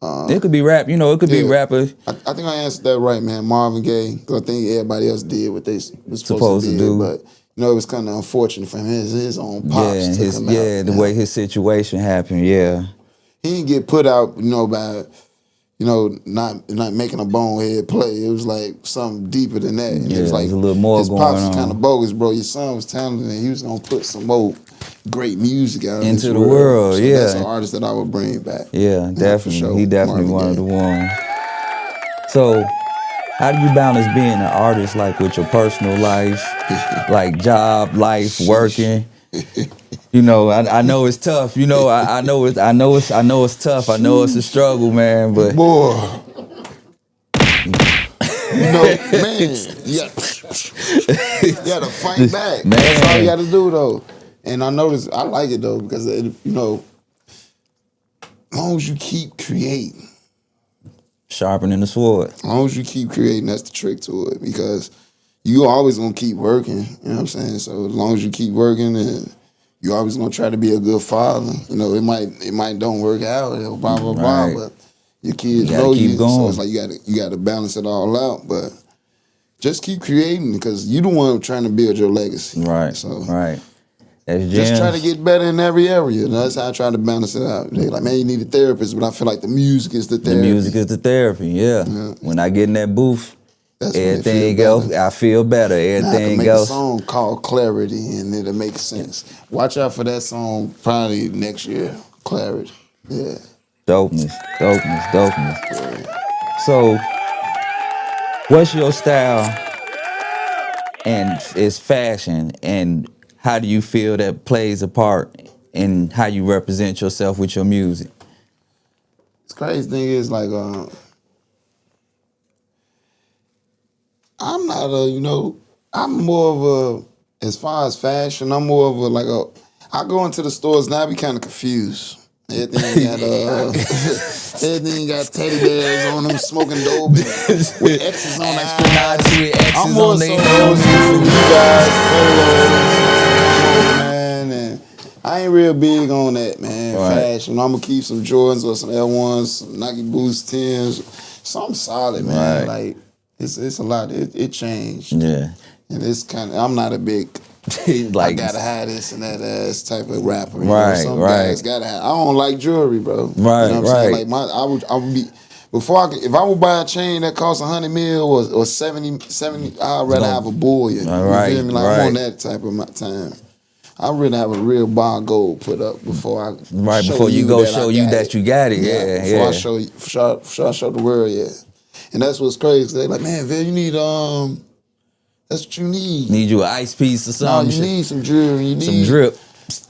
It could be rap, you know, it could be rapper I think I answered that right, man. Marvin Gaye, because I think everybody else did what they was supposed to do. But, you know, it was kind of unfortunate for him. His own pops took him out. the way his situation happened, yeah. He didn't get put out, you know, by, you know, not making a bonehead play. It was like something deeper than that. And it was like a little more his going pops was on. kind of bogus, bro. Your son was talented, and he was gonna put some more great music out Into this the world, So yeah. that's an artist that I would bring back. Yeah, definitely. For sure. He definitely Marvin one of Gaye. the ones. So, how do you balance being an artist, like with your personal life, like job, life, working? You know, I know it's tough. You know, I know it's tough. I know it's a struggle, man. But Boy. You know, man, you gotta fight back. Man. That's all you gotta do, though. And I notice, I like it, though, because, you know, as long as you keep creating, sharpening the sword. as long as you keep creating, that's the trick to it, because you always gonna keep working, you know what I'm saying? So as long as you keep working, and you always gonna try to be a good father. You know, it might don't work out, blah, blah, blah, Right. but your kids You gotta know keep you, going. so it's like you gotta balance it all out, but just keep creating, because you the one trying to build your legacy. Right. So Right. That's just try to gems. get better in every area. And that's how I try to balance it out. They like, man, you need a therapist, but I feel like the music is the The therapy. music is the therapy. Yeah. When I get in that booth, That's when it feel everything better. else, I feel better. Now I can Everything make else. a song called Clarity, and it'll make sense. Watch out for that song probably next year. Clarity. Yeah. Dopeness. So, what's your style and is fashion, and how do you feel that plays a part in how you represent yourself with your music? The crazy thing is, like, I'm not a, you know, I'm more of a, as far as fashion, I'm more of a, like a, I go into the stores and I be kind of confused. Everything got everything got teddy bears on them, smoking dope with X's on their eyes. I'm more so those man, and I ain't real big on that, man. Right. Fashion. I'm gonna keep some Jordans or some L1s, some Nike Boost 10s, something solid, man. Right. Like it's a lot. It changed. Yeah. And it's kind of, I'm not a big, Like, I gotta have this and that ass type of rapper. You Right, know? Some right. guys gotta have. I don't like jewelry, bro. Right, You know what I'm saying? right. Like I would be, before if I would buy a chain that costs 100 mil or 70, I'd rather have a bullion. All You right, feel me? Like I'm right. on that type of time. I'd rather have a real bar gold put up before I Right, show before you go that I show you got that you got it. Yeah, before yeah. I show you, before I show the world, yeah. And that's what's crazy. They like, man, Vil, you need that's what you need. Need you an ice piece or No, something? you need some jewelry. You need some drip.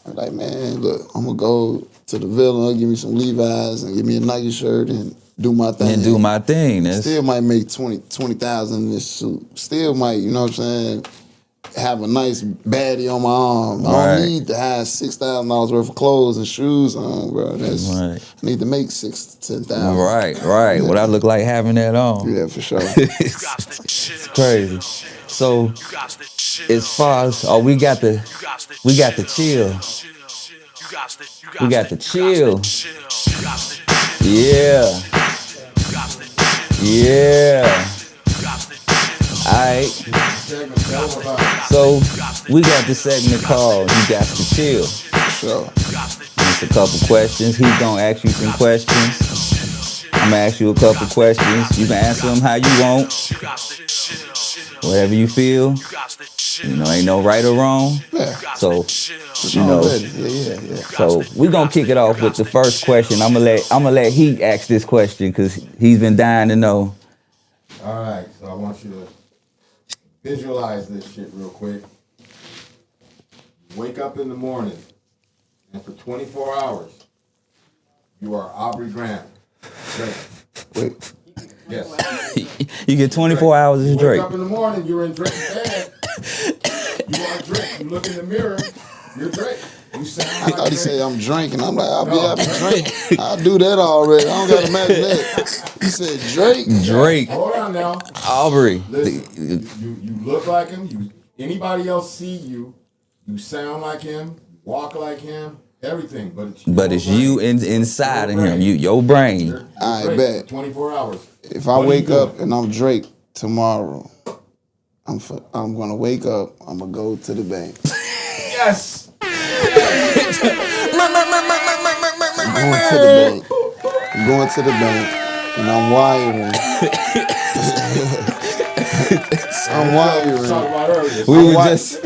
I'm like, man, look, I'm gonna go to the Villa, give me some Levi's and give me a Nike shirt and do my thing. And do my thing. That's Still might make 20,000 in this suit. Still might, you know what I'm saying, have a nice baddie on my arm. I Right. don't need to have $6,000 worth of clothes and shoes on, bro. That's Right. I need to make 6,000 to 10,000. right. What I look like having that on. Yeah, for sure. It's crazy. So as far as we got the chill. We got the chill. Yeah. Yeah. Alright. So we got the segment called You Got to Chill. Sure. Just a couple questions. He's gonna ask you some questions. I'm gonna ask you a couple questions. You can answer them how you want. Whatever you feel. You know, ain't no right or wrong. Yeah. So, you know. Yeah. So we gonna kick it off with the first question. I'm gonna let he ask this question because he's been dying to know. All right, so I want you to visualize this shit real quick. Wake up in the morning, and for 24 hours, you are Aubrey Graham. Drake. Wait. Yes. You get 24 hours of You Drake. wake up in the morning, you're in Drake's bed. You are Drake. You look in the mirror, you're Drake. You sound I like thought he Drake. said I'm drinking. I'm like, I'll be No. happy drink. I do that already. I don't gotta imagine that. He said Drake. Drake, Hold on now. Aubrey. Listen, you look like him. Anybody else see you, you sound like him, you walk like him, everything. But it's you inside of him. Your brain. You're I Drake bet. 24 hours. If I What are wake you up doing? and I'm Drake tomorrow, I'm gonna wake up. I'm gonna go to the bank. Yes. I'm going to the bank. I'm going to the bank, and I'm wiring. I'm wiring. Talk about earlier. We were wi- just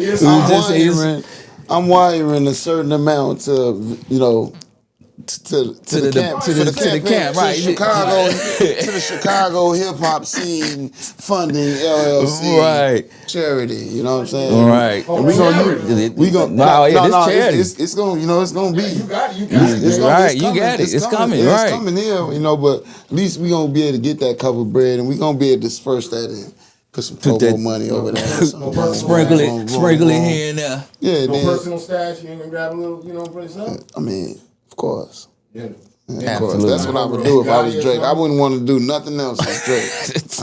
I'm wiring a certain amount to, you know, to the camp, to the camp, right? to the Chicago hip hop scene funding LLC Right. charity. You know what I'm saying? Right. Oh, And we gonna charity. we gonna No, yeah, this charity. It's gonna, you know, it's gonna be. You got it. You got it. It's gonna, Right, it's you coming, got it. It's coming, yeah, right. It's coming here, you know. But at least we gonna be able to get that cover bread, and we gonna be able to disperse that in, put some Put promo that- money over there. Sprinkle it here and there. Yeah, No then, personal stash. You ain't gonna grab a little, for yourself. I mean, of course. Yeah. Of Absolutely. course. That's what I would do if I was Drake. I wouldn't want to do nothing else as Drake.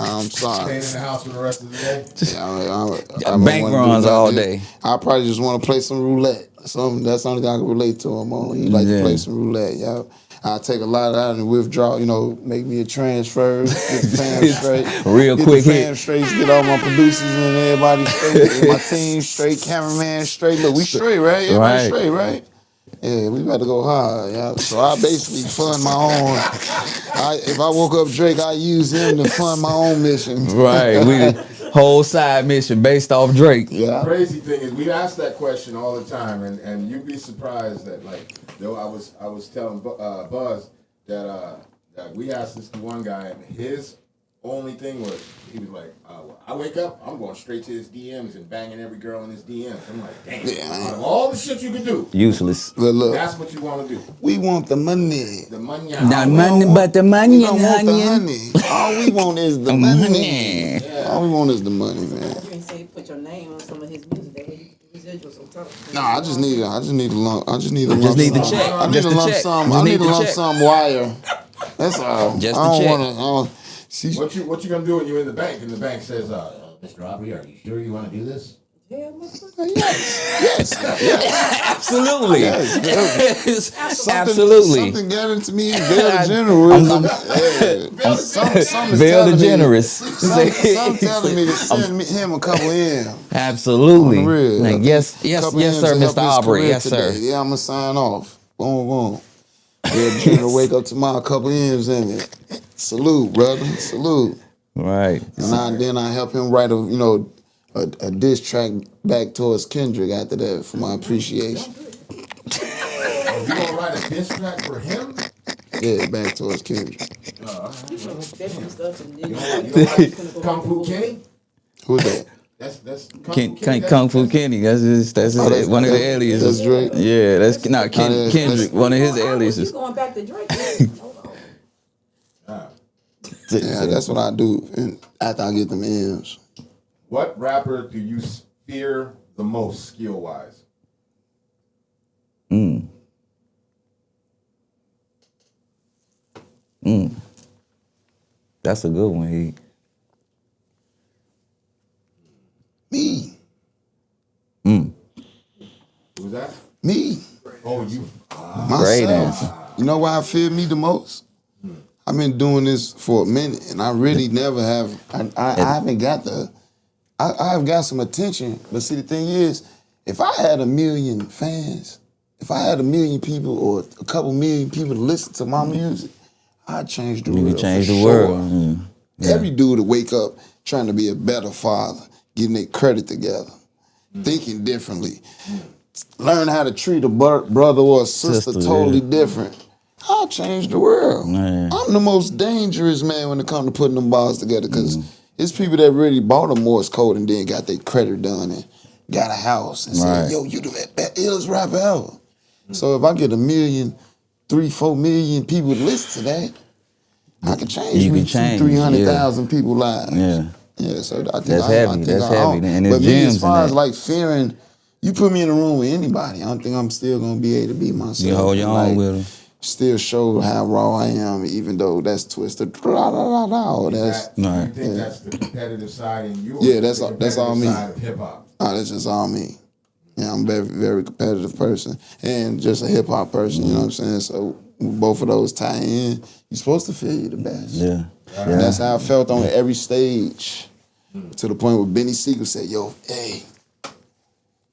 I'm sorry. Staying in the house for the rest of the day. I Bank wouldn't runs do all nothing. day. I probably just want to play some roulette. That's the only thing I can relate to him on. He like to Yeah. play some roulette. Yeah. I take a lot out and withdraw, you know, make me a transfer, get the fam straight. Real get quick the hit. fam straight, get all my producers and everybody straight, get my team straight, cameraman straight. Look, we straight, right? Everybody Right. straight, right? Yeah, we about to go hard, yeah. So I basically fund my own. If I woke up Drake, I use him to fund my own mission. Right. We the whole side mission based off Drake. Yeah. Crazy thing is, we ask that question all the time, and you'd be surprised that, like, though I was telling Buzz that we asked this one guy, and his only thing was, he was like, I wake up, I'm going straight to his DMs and banging every girl in his DMs. I'm like, damn, Yeah. out of all the shit you can do, Useless. Look, that's what you want to do. we want the money. The money. Not We money, don't but the want- money, We don't want the honey. honey. All we want is the money. All we want is the money, man. You can say put your name on some of his music. That way you can residuals on top. No, I just need a lump. I just need a lump. Just need the sum. check. I need Just a the lump check. sum. Just I need need a the lump check. sum wire. That's all. Just I the don't check. want to. See, What you gonna do when you're in the bank and the bank says, Mr. Aubrey, are you sure you want to do this? Yeah, motherfucker. yes. Absolutely. Yes. Absolutely. Something got into me. Veil Generous. Something's Veil telling the me- generous. Something telling me to send him a couple in. Absolutely. On the real. Like, yes, Couple yes, M's sir, to help Mr. his Aubrey. career Yes, sir. today. Yeah, I'm gonna sign off. Boom, boom. Yeah, General, wake up tomorrow, couple M's in it. Salute, brother. Salute. Right. And then I help him write a diss track back towards Kendrick after that for my appreciation. Oh, you gonna write a diss track for him? Yeah, back towards Kendrick. Different stuff and then You don't like Kung Fu Kenny? Who's that? That's Kung Fu Kenny. That's one of the aliases. That's Drake? Yeah, that's not that's- Kendrick. One of his You aliases. going back to Drake? Hold on. Yeah, that's what I do after I get them M's. What rapper do you fear the most skill wise? That's a good one. Me. Who's that? Me. Oh, you. Great Myself. answer. You know why I fear me the most? I've been doing this for a minute, and I really never have. I haven't got I've got some attention, but see, the thing is, if I had 1 million fans, if I had 1 million people or a couple million people to listen to my music, I'd change the world. You can change for the sure. world. Every dude to wake up trying to be a better father, getting their credit together, thinking differently, learn how to treat a brother or a sister totally different. I'll change the world. Man. I'm the most dangerous man when it comes to putting them bars together because it's people that really bought a Morse code and then got their credit done and got a house and Right. said, yo, you the illest rapper ever. So if I get 1 million, 3-4 million people to listen to that, I can change You me can change, 300,000 people lives. Yeah. Yeah, so I think That's heavy. That's heavy. And but there's me, as gems in far as that. like fearing, you put me in a room with anybody, I don't think I'm still gonna be able to be myself. You hold your own with them. Still show how raw I am, even though that's twisted. Do you Right. think that's the competitive side in you? Or Yeah, the that's all me. side of hip hop. Oh, that's just all me. Yeah, I'm a very, very competitive person and just a hip hop person, you know what I'm saying? So both of those tie in. You're supposed to feel you the best. Yeah. And that's how I felt on every stage. To the point where Benny Siegel said, yo, hey,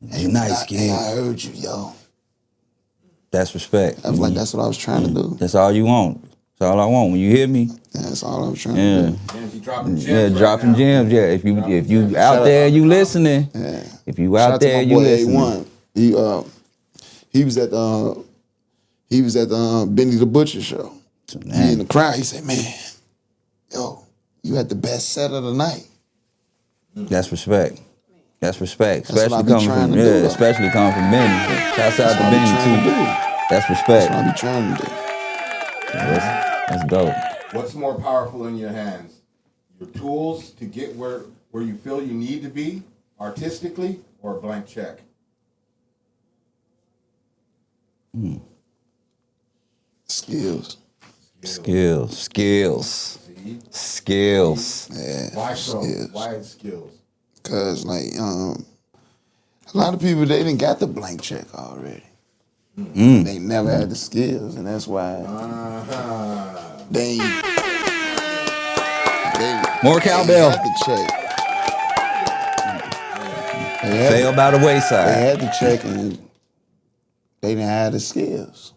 Nice, kid. hey, I heard you, yo. That's respect. I was like, that's what I was trying to do. That's all you want. That's all I want. When you hear me, That's all I was trying to do. And he dropping gems. yeah, right dropping now. gems. Yeah, if you out there, you listening. Yeah. If you Shout out there, to my you boy listening. A1. He was at the Benny the Butcher show. He in the crowd. He said, "Man, yo, you had the best set of the night." That's respect. That's respect. That's what I Especially be coming trying from to do, though. especially coming from Benny. Shouts out That's to what I be Benny trying to too. do. That's That's respect. what I be trying to do. That's dope. What's more powerful in your hands? Your tools to get where you feel you need to be artistically, or a blank check? Skills. Skills. See? Skills. Yeah. Why so? Skills. Why skills? Cause like a lot of people they didn't got the blank check already. They never had the skills, and that's why they More they cowbell. had the check. They had Fell by the They wayside. had the check and they didn't have the skills.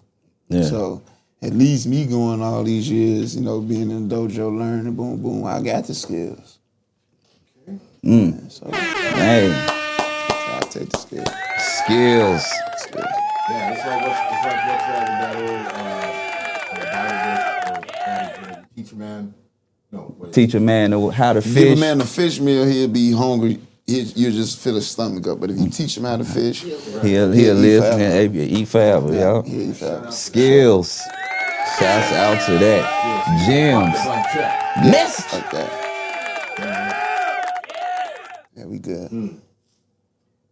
Yeah. So at least me going all these years, being in the dojo, learning, boom, boom, I got the skills. Yeah, so Hey, I take the skills. skills. Yeah, it's like that old Bible verse, or teach a man. No, wait. Teach a man how to Give a fish. man a fish meal, he'll be hungry. You'll just fill his stomach up. But if you teach him how to fish, He'll eat live forever. and eat forever, yo. He'll eat forever. Skills. Shouts out to that. The Gems. blank check. Missed. Like that. Yeah, we good.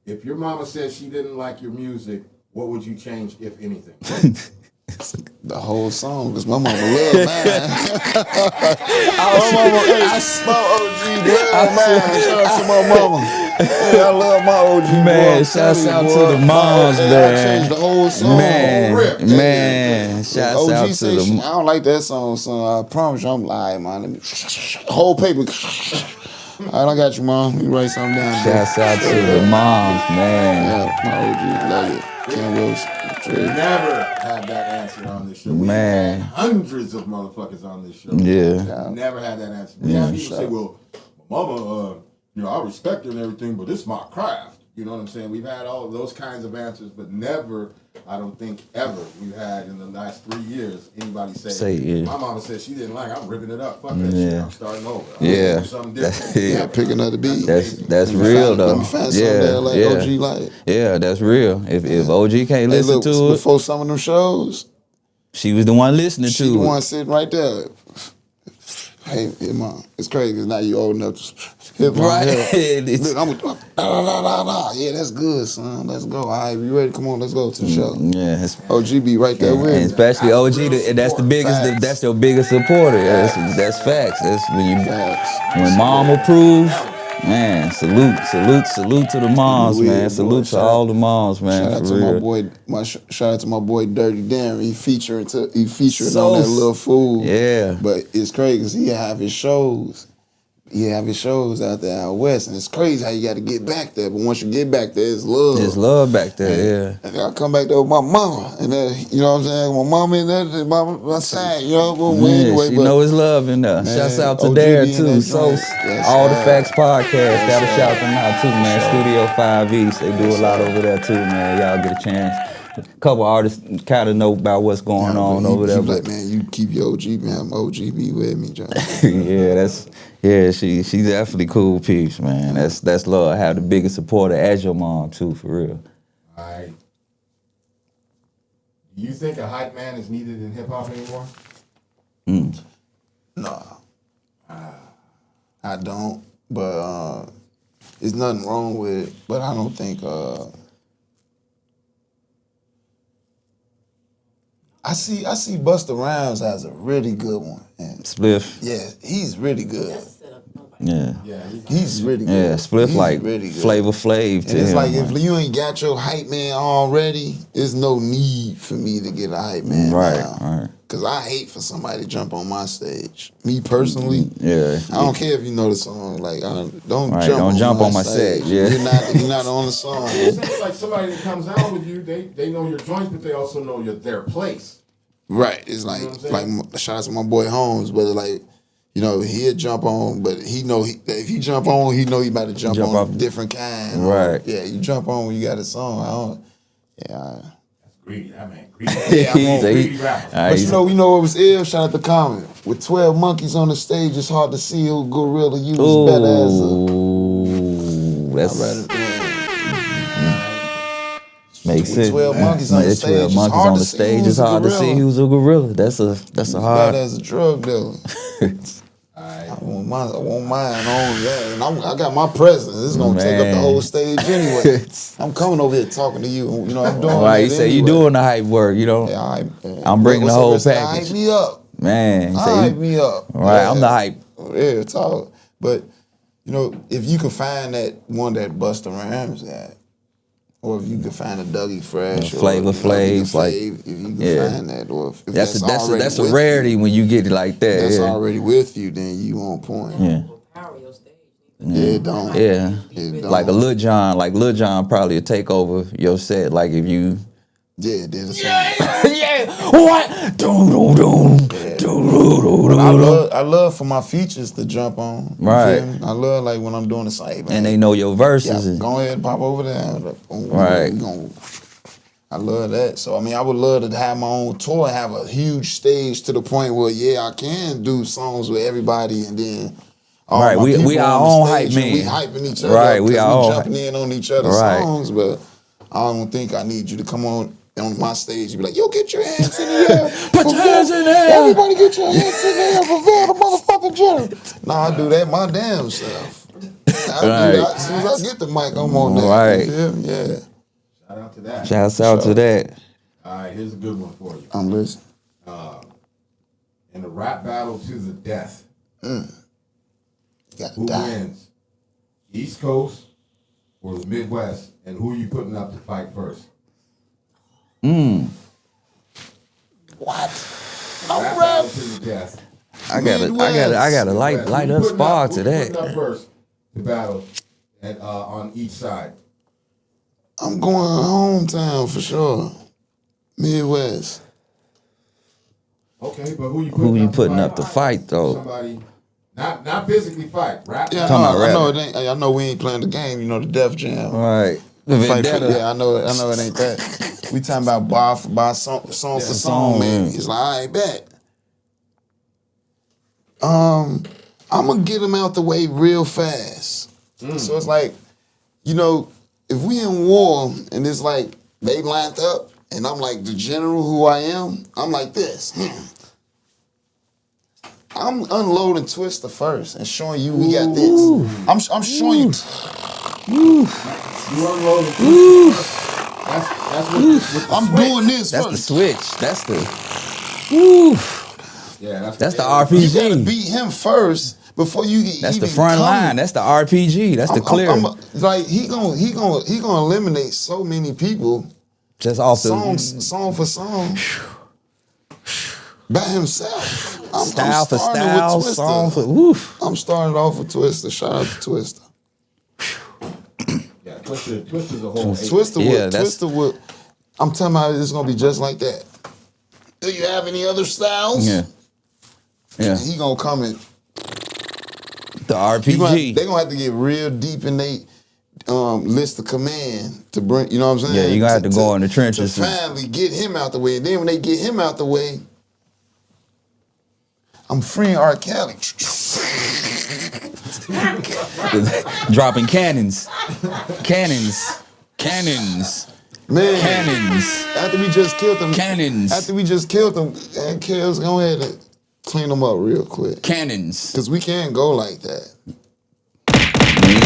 If your mama said she didn't like your music, what would you change, if anything? The whole song, because my mama love mine. My OG love mine. Shout out to my mama. Hey, I love my OG. Man, boy. I'm shouts telling you, out to boy. the moms, I man. changed the whole song. Man, Whole rip. man. Shouts OG out to say the I don't like that song, son. I promise you, I'm lying, man. Let me whole paper. All right, I got you, mom. You write something down. bro. Shouts out to the moms, man. Yeah, my OG, love it. Ken Wilson. Never had that answer on this show. Man. We had hundreds of motherfuckers on this show. Yeah. Never had that answer. We have people say, well, my mama, I respect her and everything, but this is my craft. You know what I'm saying? We've had all of those kinds of answers, but never, I don't think ever, we've had in the last 3 years anybody say yeah. my mama said she didn't like it, I'm ripping it up. Fuck that shit. I'm starting over. I'm Yeah. doing something different. Yeah, pick another beat. That's real though. Let me find something that like OG like. Yeah, that's real. If OG can't Hey, listen look, to it, before some of them shows, she was the one listening she to the it. one sitting right there. Hey, mom, it's crazy because now you old enough to hip hop. Right. Look, I'm yeah, that's good, son. Let's go. All right, you ready? Come on, let's go to the show. Yeah, OG be right there with and me. especially OG, that's the biggest. Facts. That's your biggest supporter. That's facts. That's when Facts. mom approves. Man, salute to the moms, We man. will, Salute to boy. all the moms, man. Shout out for to real. my boy. Shout out to my boy Dirty Darren. He featuring So on that little fool. yeah. But it's crazy because he have his shows. He have his shows out there out west, and it's crazy how you got to get back there. But once you get back there, it's love. There's love back there, yeah. And I come back there with my mama, and you know what I'm saying. My mama in there, my side, But Yeah, anyway, she but know it's love in there. Man, Shouts out to OG Dare be in too. that So joint. Yes, all the sir. Facts podcast, Yes, gotta sir. shout them out too, man. Yes, sir. Studio 5 East, they do Yes, a lot sir. over there too, man. Y'all get a chance. A couple artists kind of know about what's going on over there, He but like, man, you keep your OG, man. I'm OG be with me, John. she's definitely cool peeps, man. That's love. Have the biggest supporter as your mom too, for real. All right. Do you think a hype man is needed in hip hop anymore? No, I don't. but there's nothing wrong with it. But I don't think I see Busta Rhymes as a really good one. And Spliff. yeah, he's really good. That's a setup. Nobody. Yeah. Yeah, He's really good. Yeah, Spliff He's like really good. Flavor Flav to And it's him. like man. if you ain't got your hype man already, there's no need for me to get a hype man Right, now. right. Cause I hate for somebody to jump on my stage. Me personally, Yeah. I don't care if you know the song. Like, don't Right, jump don't on jump my on my stage. set, yeah. You're not on the song. It seems like somebody that comes out with you, they know your joints, but they also know their place. Right. It's like You know what I'm saying? shout out to my boy Holmes, but like, you know, he'll jump on, but he know if he jump on, he know he about to jump on off. a different kind. Right. Yeah, you jump on when you got a song. That's greedy. That man greedy. Yeah, I'm on greedy rapper. But you know what was ill? Shout out to Comment. With 12 monkeys on the stage, it's hard to see who gorilla you was better as a. Ooh, that's makes With sense. 12 monkeys on the There's stage, 12 it's monkeys hard on to the see stage. who's It's a hard to see gorilla. who's a gorilla. That's a hard. Better as a drug dealer. Alright. I want mine on that. And I got my presence. It's gonna take up the Man. whole stage anyway. I'm coming over here talking to you. You know, I'm doing Right, that you say you anyway. doing the hype work, you know. Yeah, all right, man. I'm bringing the whole What's up, package. Hype me up. Man, you say Hype you, me up. right, I'm the hype. Yeah, talk. But you know, if you can find that one that Busta Rhymes got, or if you can find a Dougie Fresh, Flavor or Flav, like if you can yeah. find that, or if That's already a with rarity you, when you get it like that. that's yeah. already with you, then you on point. Yeah. Power your stage. Yeah, it don't. Yeah. It don't. Like a Lil Jon probably will take over your set. Like if you Yeah, it did the same. yeah, what? I love for my features to jump on. You Right. feel me? I love like when I'm doing the site. And they know your verses. Yeah, and- go ahead and pop over there. Right. I love that. So I mean, I would love to have my own tour, have a huge stage to the point where I can do songs with everybody, and then all Right, my we people our on the own stage, hype and we man. hyping each other Right, up we 'cause our own jumping in on each other's Right. songs. But I don't think I need you to come on my stage and be like, yo, get your hands in the air. Put your hands in the air. Everybody get your hands in the air for VIZUAL the motherfucking general. Nah, I do that my damn self. I do that. As soon as I get the mic, I'm on that. Right. You feel me? Yeah. Shout out to that. Shouts out to that. Alright, here's a good one for you. I'm listening. In a rap battle to the death, Gotta who die. wins? East Coast or the Midwest? And who are you putting up to fight first? What? Rap battle to the death. I gotta light Who up you spark to putting up that. first to battle at, on each side? I'm going hometown for sure. Midwest. Okay, but who you Putting up to fight though? Somebody, not physically fight. Rap. Yeah, Talking about I know rap. it ain't. I know we ain't playing the game. You know the Def Jam. Right. The Fight for- vendetta. yeah, I know it ain't that. We talking about bar for bar, song for song, man. It's like, I ain't bet. I'm gonna get them out the way real fast. So it's like, you know, if we in war and it's like they lined up and I'm like the general who I am, I'm like this. I'm unloading Twister first and showing you we got this. I'm showing you. You unload the That's what I'm doing this That's the first. switch. That's the woo. Yeah, That's the You gotta RPG. beat him first before you get. That's the even front come. line. That's the RPG. That's the clear. Like he gonna eliminate so many people Just off the song for song by himself. I'm style for starting style, with Twister. song for woof. I'm starting off with Twister. Shout out to Twister. Yeah, Twister's a whole. Twister Yeah, would. that's- Twister would. I'm telling you, it's gonna be just like that. Do you have any other styles? Yeah. Yeah. He gonna come in. The RPG. They gonna have to get real deep in they list of command to bring. You know what I'm saying? Yeah, you gonna have to go in the trenches to and- finally get him out the way. And then when they get him out the way, I'm freeing R. Kelly. Dropping cannons. Cannons. Cannons. Man, Cannons. after we just killed them, Cannons. After we just killed them, and Kells, go ahead and clean them up real quick. Cannons. Cause we can't go like that.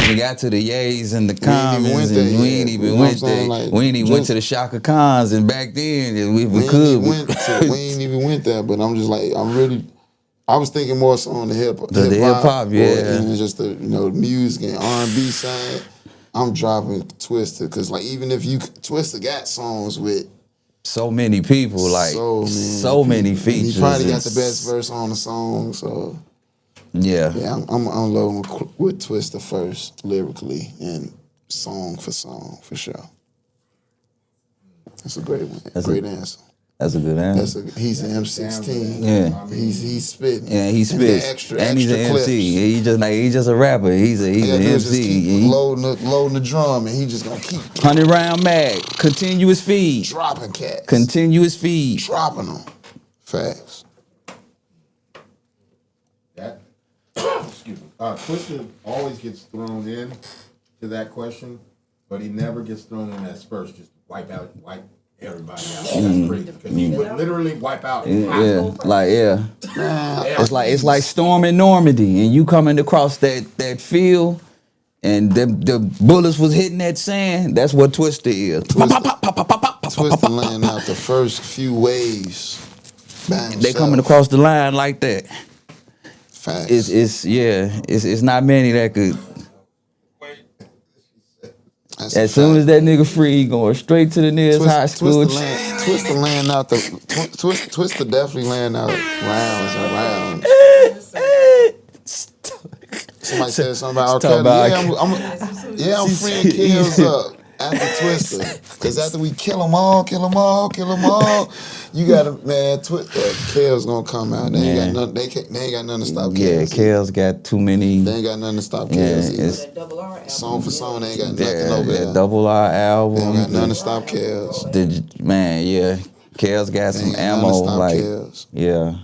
even got to the yays and the We ain't even commons, went and there we yet. ain't You even know what I'm went saying? there. Like, We ain't even went just- to the Shaka Khans, and back then we We could. ain't even went there, but I'm just like, I was thinking more so on the hip hop, yeah. and just the the music and R&B side. I'm dropping Twista because like even if Twista got songs with So many people, like so many people, and features. he probably got and the best verse on the song. So Yeah. yeah, I'm loading with Twista first lyrically and song for sure. That's a great one. Great answer. That's a good answer. He's an M16. Yeah. He's spitting. Yeah, he spits. And he's an clips. MC. He's just a rapper. He's an Just MC. keep loading the drum, and he just gonna keep 100-round mag, continuous feed, dropping cats, continuous feed. dropping them. Facts. That excuse me. Twista always gets thrown in to that question, but he never gets thrown in as first. Just wipe everybody out. That's crazy because he would literally wipe out. Yeah, like it's like storming Normandy, and you coming across that field, and the bullets was hitting that sand. That's what Twista is. Twista laying out the first few waves. They coming across the line like that. Facts. It's not many that could. That's As soon as that nigga free, he going straight to the nearest high school. Twista laying out Twista definitely laying out rounds and rounds. Somebody said something about R. Kelly. I'm freeing kills up after Twista. Because after we kill them all, you gotta, man, Kale's gonna come out. They ain't got nothing. They ain't got nothing to stop Kale's. Yeah, Kale's got too many. They ain't got nothing to stop Kale's. That double R album. Song for song, they ain't got nothing over there. That double R album. They don't got nothing to stop Kale's. Kale's got some ammo. Like, yeah.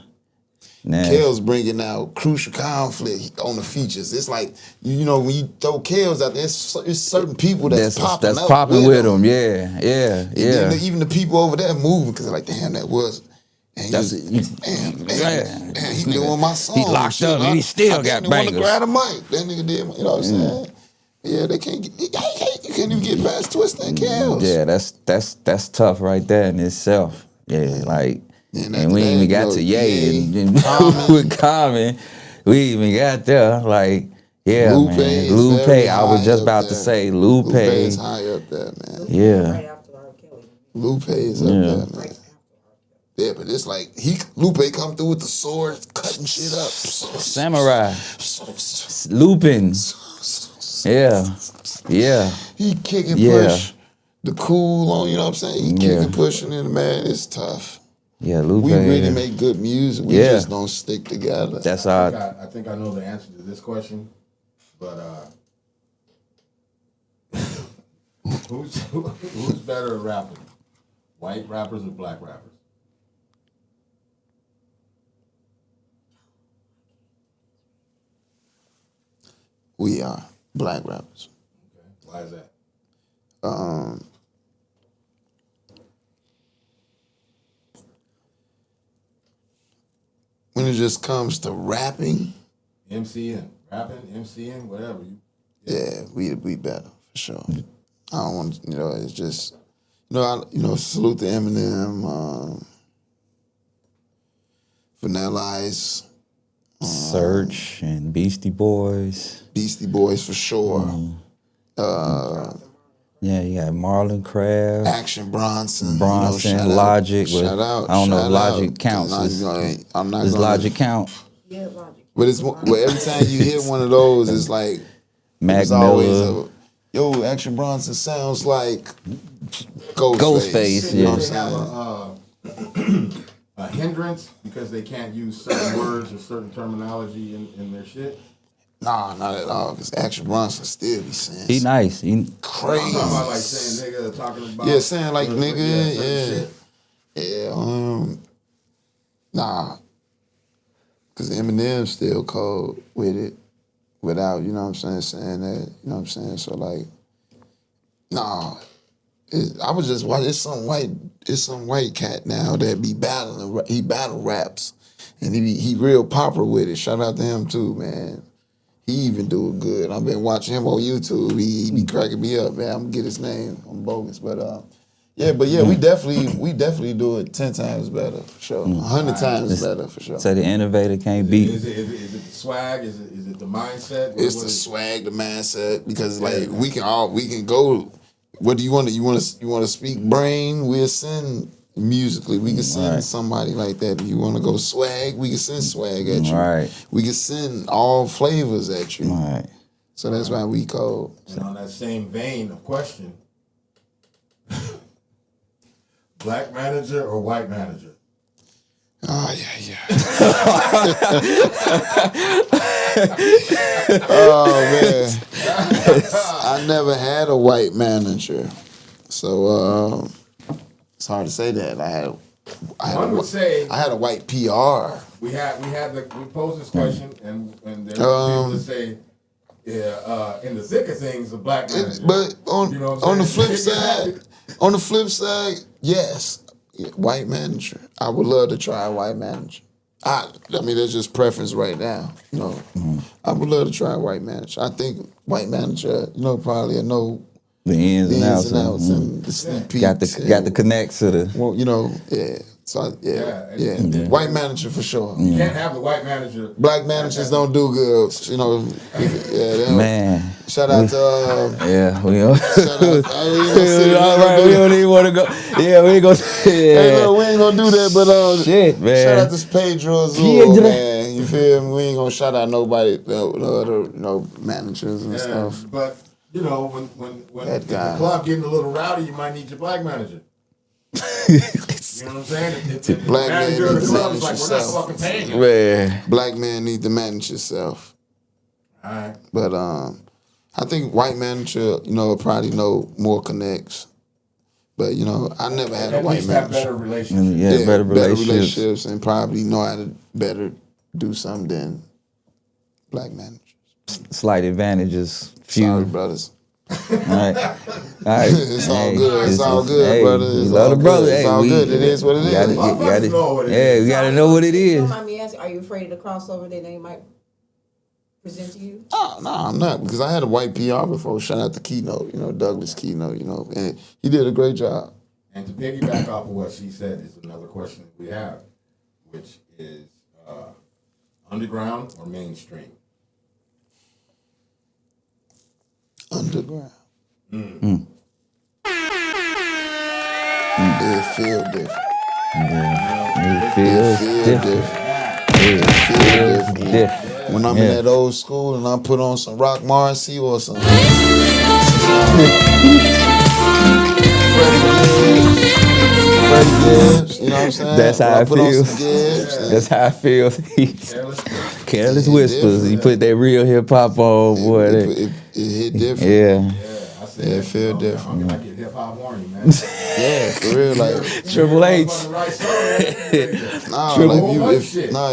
Nah. Kale's bringing out crucial conflict on the features. It's like, when you throw Kale's out there, it's certain people that's popping with them. Yeah. And then even the people over there moving because they're like, damn, that was. And damn, he doing my song. He locked up and he still got bangers. I didn't want to grab a mic. That nigga did, you know what I'm saying? Yeah, they can't get, you can't even get past Twista and Kale's. Yeah, that's tough right there in itself. Yeah, like. And we even got to Ye and with Common. We even got there. Like, yeah, Lupe, man. Lupe, I was just about to say Lupe. Lupe is high up there, man. Yeah. Right after R. Kelly. Lupe is up there, man. Yeah, but it's like Lupe come through with the sword, cutting shit up. Samurai. Lupin. Yeah. He kicking push the cool on, you know what I'm saying? He kicking pushing in, man. It's tough. Yeah, Lupe. We really make good music. We just don't stick together. That's I think I know the answer to this question, but who's better at rapping? White rappers or black rappers? We are black rappers. Okay. Why is that? When it just comes to rapping, MCing, whatever. we better for sure. I don't want it's just salute to Eminem, Vanilla Ice, Search and Beastie Boys. Beastie Boys for sure. Yeah, you got Marlon Craft. Action Bronson, Logic. Shout out. I don't know if Logic counts. I'm not Does gonna, Logic count? Yeah, Logic. But every time you hear one of those, it's like Mac it's always Miller. Action Bronson sounds like Ghostface. Yeah. You know what I'm saying? A hindrance because they can't use certain words or certain terminology in their shit? Nah, not at all. Because Action Bronson still be saying He nice. He crazy. I'm talking about like saying nigga, talking about saying like nigga, nah. Because Eminem still cold with it without, you know what I'm saying, saying that, you know what I'm saying? So like, nah. I was just watching, it's some white cat now that be battling, he battle raps. And he real proper with it. Shout out to him too, man. He even do it good. I've been watching him on YouTube. He be cracking me up, man. I'm gonna get his name. I'm bogus, but we definitely do it 10 times better for sure. 100 times better for sure. So the innovator can't beat. Is it the swag? Is it the mindset? It's the swag, the mindset, because like we can go. What do you want to? You want to speak brain? We'll send musically. We can send somebody like that. If you want to go swag, we can send swag at you. Right. We can send all flavors at you. Right. So that's why we call. And on that same vein of question, black manager or white manager? Oh yeah. Oh man, I never had a white manager, so it's hard to say that. I had a white PR. We posed this question, and there were people that say, in the thick of things, a black manager. But on the flip saying? side, yes, white manager. I would love to try a white manager. I mean, that's just preference right now. You know, I would love to try a white manager. I think white manager, probably know The ins and outs. And the sneak peeks. Got the connects to the. Well, yeah. So yeah. White manager for sure. You can't have the white manager. Black managers don't do good. Man. Shout out to we all. shout out. All right, we don't even want to go. Yeah, we ain't gonna. Hey, look, we ain't gonna do that, but shit, man. shout out to Pedro Azul, man. You feel me? We ain't gonna shout out nobody, the other, managers and stuff. But when That guy. the club getting a little rowdy, you might need your black manager. You know what I'm saying? The Black manager man of the needs to club is manage like, we're yourself. not fucking paying you. Man. Black man need to manage himself. All right. But I think white manager, probably know more connects. But I never had a At white least have manager. better relationships. Yeah, better relationships. And probably know how to better do something than black managers. Slight advantages. Few. Sorry, brothers. All right. It's all good. It's all good, brother. We It's love all the brother. good. It's all good. It is what it is. Know what it is. We gotta know what it Don't is. mind me asking, are you afraid of the crossover that they might present to you? Oh, no, I'm not, because I had a white PR before. Shout out to Keynote, Douglas Keynote, and he did a great job. And to piggyback off of what she said is another question we have, which is underground or mainstream? Underground. It feel different. It feels different. It feels different. When I'm in that old school and I put on some Rock Marcy or some Freddie Gibbs, you know what I'm saying? That's how When I it put on feels. some Gibbs, That's how it feels. Careless It whispers. different. You put that real hip hop on, boy. it hit different. Yeah. I said, Yeah, it feel different. I get hip hop warning, man. Yeah, for real, like. Triple H. Nah, Triple-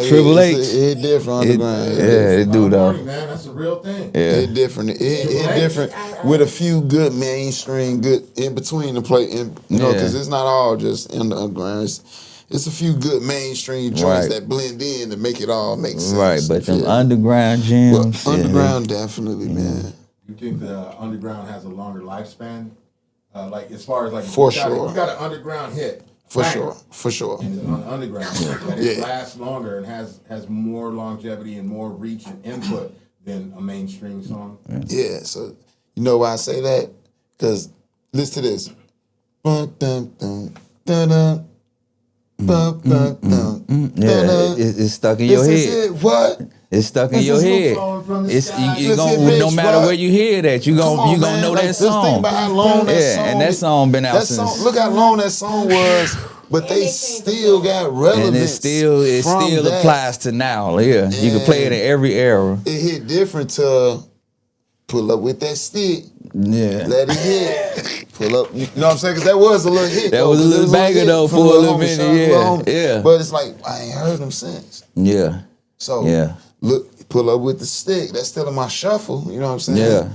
Triple H. It hit different underground. It do though. Man, that's a real thing. Yeah. It different. It different with a few good mainstream, good in between the play, because it's not all just in the underground. It's a few good mainstream joints that blend in to make it all make sense. Right, but them Yeah. underground Well, gems. underground definitely, man. You think the underground has a longer lifespan? Like as far as like For you sure. got an underground hit. For bang, sure, for sure. And it's on the underground, but it Yeah. lasts longer and has more longevity and more reach and input than a mainstream song. Yeah, so you know why I say that? Because listen to this. Bum, dum, dum, dun, dun. Bum, bum, dum, dun, dun. It's stuck in your This is head. it. What? It's stuck in This your is head. Falling from the It's sky. you This gonna is no bitch, matter what? where you hear that you Come on, gonna man. know Like, that just think song. about how long that Yeah, song and that song been out that since. song, look how long that song was, but they still got relevance. And it still from that. applies to now. Yeah, you can play it in every era. It hit different to pull up with that stick, Yeah. let it hit. Pull up, you know what I'm saying? Because that was a little hit. That though, was a 'cause it little banger, hit though, from for a Lil little Homie, minute, shout out to Lil yeah, Homie. yeah. But it's like I ain't heard them since. Yeah. So Yeah. look, pull up with the stick. That's still in my shuffle. You know what I'm saying? Yeah.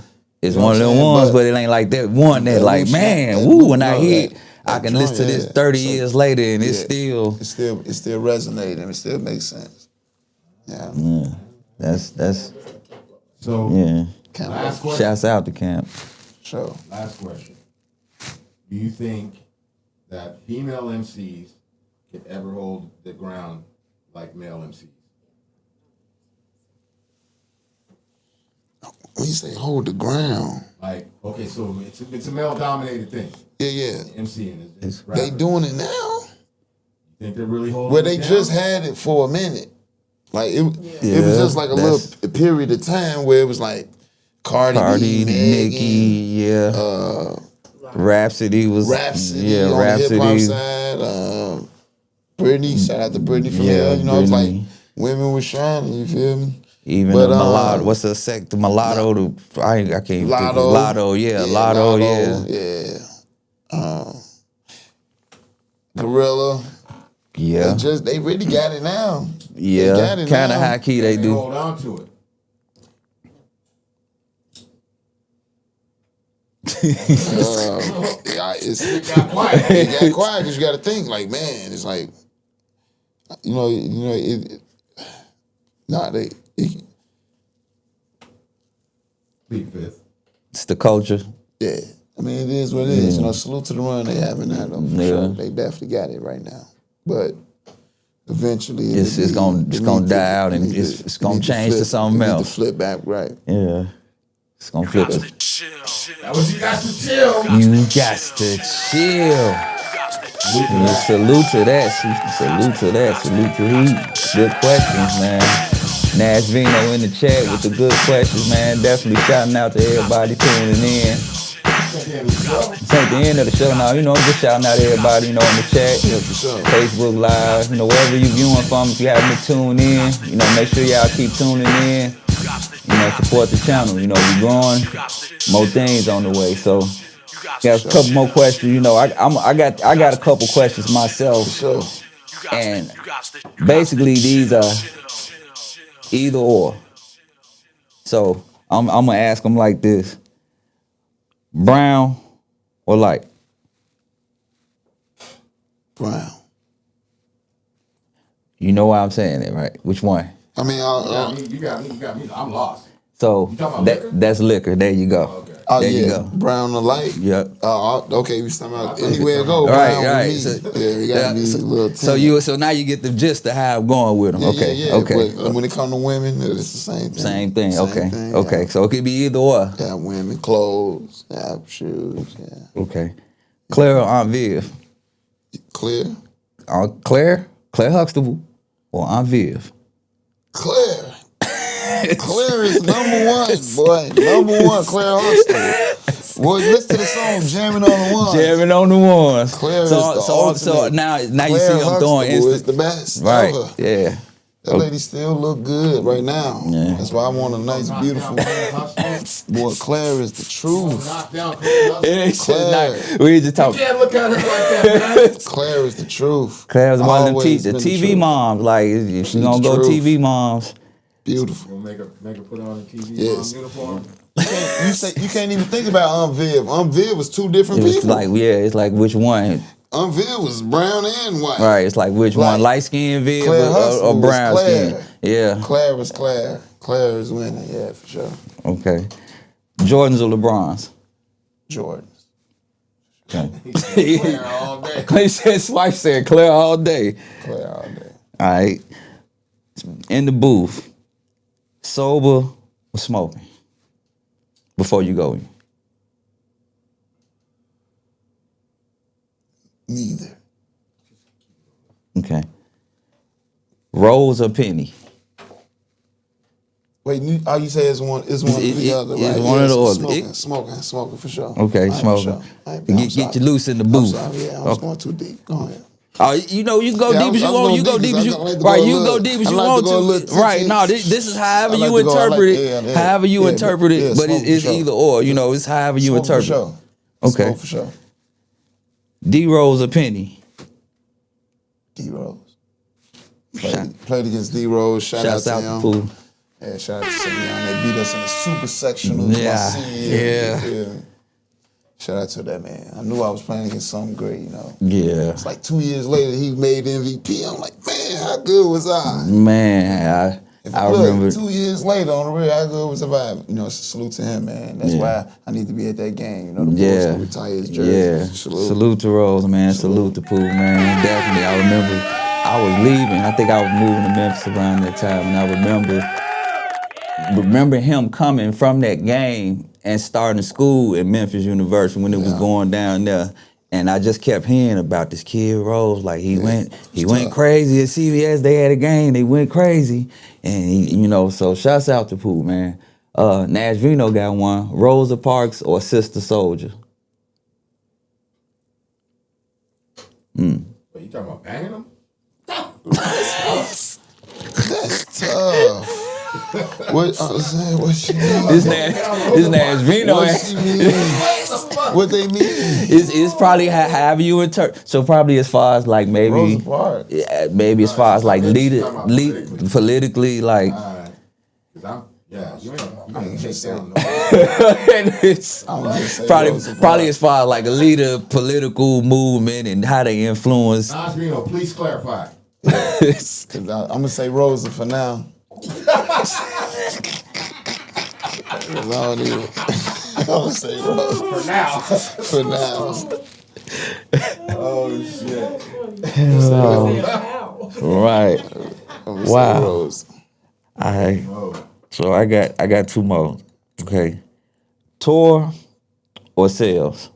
It's You know one of what them I'm saying? ones, But but it ain't like that one that that like, loose man, shit, woo, that when I loose- hit, that- I that can listen to joint, this yeah. 30 So, years later and it's yeah. still It's still resonating. It still makes sense. Yeah. that's So, Yeah. last question. Shouts out to Camp. Sure. Last question. Do you think that female MCs can ever hold the ground like male MCs? When you say hold the ground, Like, okay, so it's a male-dominated thing. yeah. MCing is They doing it now. You think they're really holding Well, it they down? just had it for a minute. Like it was Yeah, just like a little period of time where it was like Cardi, Cardi, B, Nicki, Megan, Rhapsody was Rhapsody yeah, on the hip hop Rhapsody. side. Brittany, shout out to Brittany from Yeah, here. You know, it's like Brittany. women was shining. You feel me? Even But, the mulatto, what's the sect? The mulatto, I can't even think. Lotto, Lotto, yeah, Lotto, yeah. Gorilla. Yeah, They really got it now. They yeah. got it Kind of now. high key they They do. hold on to it. It got quiet. It got quiet because you got to think like, man, it's like, Plead fifth. It's the culture. yeah. I mean, it is what it is. You know, salute to the run they having now, though, for Yeah. sure. They definitely got it right now. But eventually, It's gonna die out and it's gonna change to something Need else. to flip back, right? Yeah, it's gonna flip it. That was you got to chill. You got to chill. Yeah, salute to that. Salute to that. Salute to he. Good questions, man. Nash Vino in the chat with the good questions, man. Definitely shouting out to everybody tuning in. It's at the end of the show now, just shouting out to everybody, in the chat, Yeah, for sure. Facebook Live, wherever you viewing from, if you happen to tune in, make sure y'all keep tuning in, support the channel, we growing, more things on the way, so got a couple more questions, I got a couple questions myself, Sure. and basically these are either or, so I'm gonna ask them like this. Brown or light? Brown. You know why I'm saying it, right? Which one? I mean, You got me. I'm lost. So You talking about liquor? that's liquor. There you go. Okay. There you go. Brown or light. Yep. Okay, we talking about anywhere to go. Right, Brown right. with me. Yeah, we gotta be a little. So now you get the gist of how I'm going with them. Okay, Yeah. okay. But when it comes to women, it's the same thing. Same thing. Okay, thing, okay. Yeah. So it could be either or. Yeah, women, clothes, shoes. Yeah. Okay. Claire or Aunt Viv? Clear. Claire Huxtable or Aunt Viv? Claire. Claire is number one, boy. Number one, Claire Huxtable. Boy, listen to the song "Jamming on the One." Jamming on the ones. Claire so, is the so, ultimate. so now you Claire see I'm throwing Huxtable is instant. the best Right. ever. Yeah. That lady still look good right now. Yeah. That's why I want a nice, beautiful. Boy, Claire is the truth. Knock down Claire. It ain't shit Claire. like- we just talking. Can't look at her like that, man. Claire is the truth. Claire's one of them Always the been TV truth. moms. Like if she gonna the go truth. TV moms. Beautiful. We'll make her put on a TV Yes. uniform. You can't even think about Aunt Viv. Aunt Viv was two different It's people. like it's like which one? Aunt Viv was brown and white. Right. It's like which Like, one? Light skin Viv Claire or Huxtable was brown Claire. skin? Yeah. Claire was Claire. Claire is winning. Yeah, for sure. Okay. Jordans or LeBrons? Jordan. Okay. Claire all day. Clay said, Swipe said Claire all day. Claire all day. All right. In the booth, sober or smoking? Before you go in. Neither. Okay. Rose or penny? Wait, all you say is one. Is one or the other, it's right? one Yeah, or the so other. Smoking for sure. Okay, All right, for smoking. sure. All right, Get you loose in the I'm booth. sorry, yeah, I was going too deep. Go ahead. Oh, you can go Yeah, deep as I you was want. going You go deep deep as you 'cause I like to right. go a You can go little- deep as I you like to want go a to. little Right. tick, No, tick. this is however I like you to go, I like- interpret it. yeah. However you Yeah, interpret it, but smoke for it's sure. either or. It's however you Smoke for interpret. sure. Okay. Smoke for sure. D Rose or penny? D Rose. Played against D Rose. Shouts out out to to him. Pooh. Yeah, shout out to Simeon. They beat us in the super sectional. Yeah, my senior year. yeah. Shout out to that man. I knew I was playing against something great, Yeah. It's like 2 years later, he made MVP. I'm like, man, how good was I? Man, If I look, remember 2 years later on the real, I go survive. You know, it's a salute to him, man. That's why I need to be at that game. You know, the Bulls gonna retire his jersey. Yeah. Salute to Rose, man. Salute to Pooh, man. Definitely. I remember I was leaving. I think I was moving to Memphis around that time, and I remember him coming from that game and starting school at Memphis University when it was going down there. And I just kept hearing about this kid Rose, like he went crazy at CBS. They had a game, they went crazy, and he, so shouts out to Pooh, man. Nash Vino got one. Rosa Parks or Sister Soldier? What, you talking about banging them? That's tough. What she mean? This Nash Vino. What she mean? What they mean? It's probably however you interpret. So probably as far as like maybe, Rosa Parks. maybe as far as like politically like. Alright. You ain't just saying It's probably as far as like a leader, political movement, and how they influence. Nash Vino, please clarify. Cause I'm gonna say Rosa for now. I'm gonna say Rosa For now. for now. Oh shit. Right. I'm gonna say Wow. Rosa. All right. So I got two more. Okay. Tour or sales?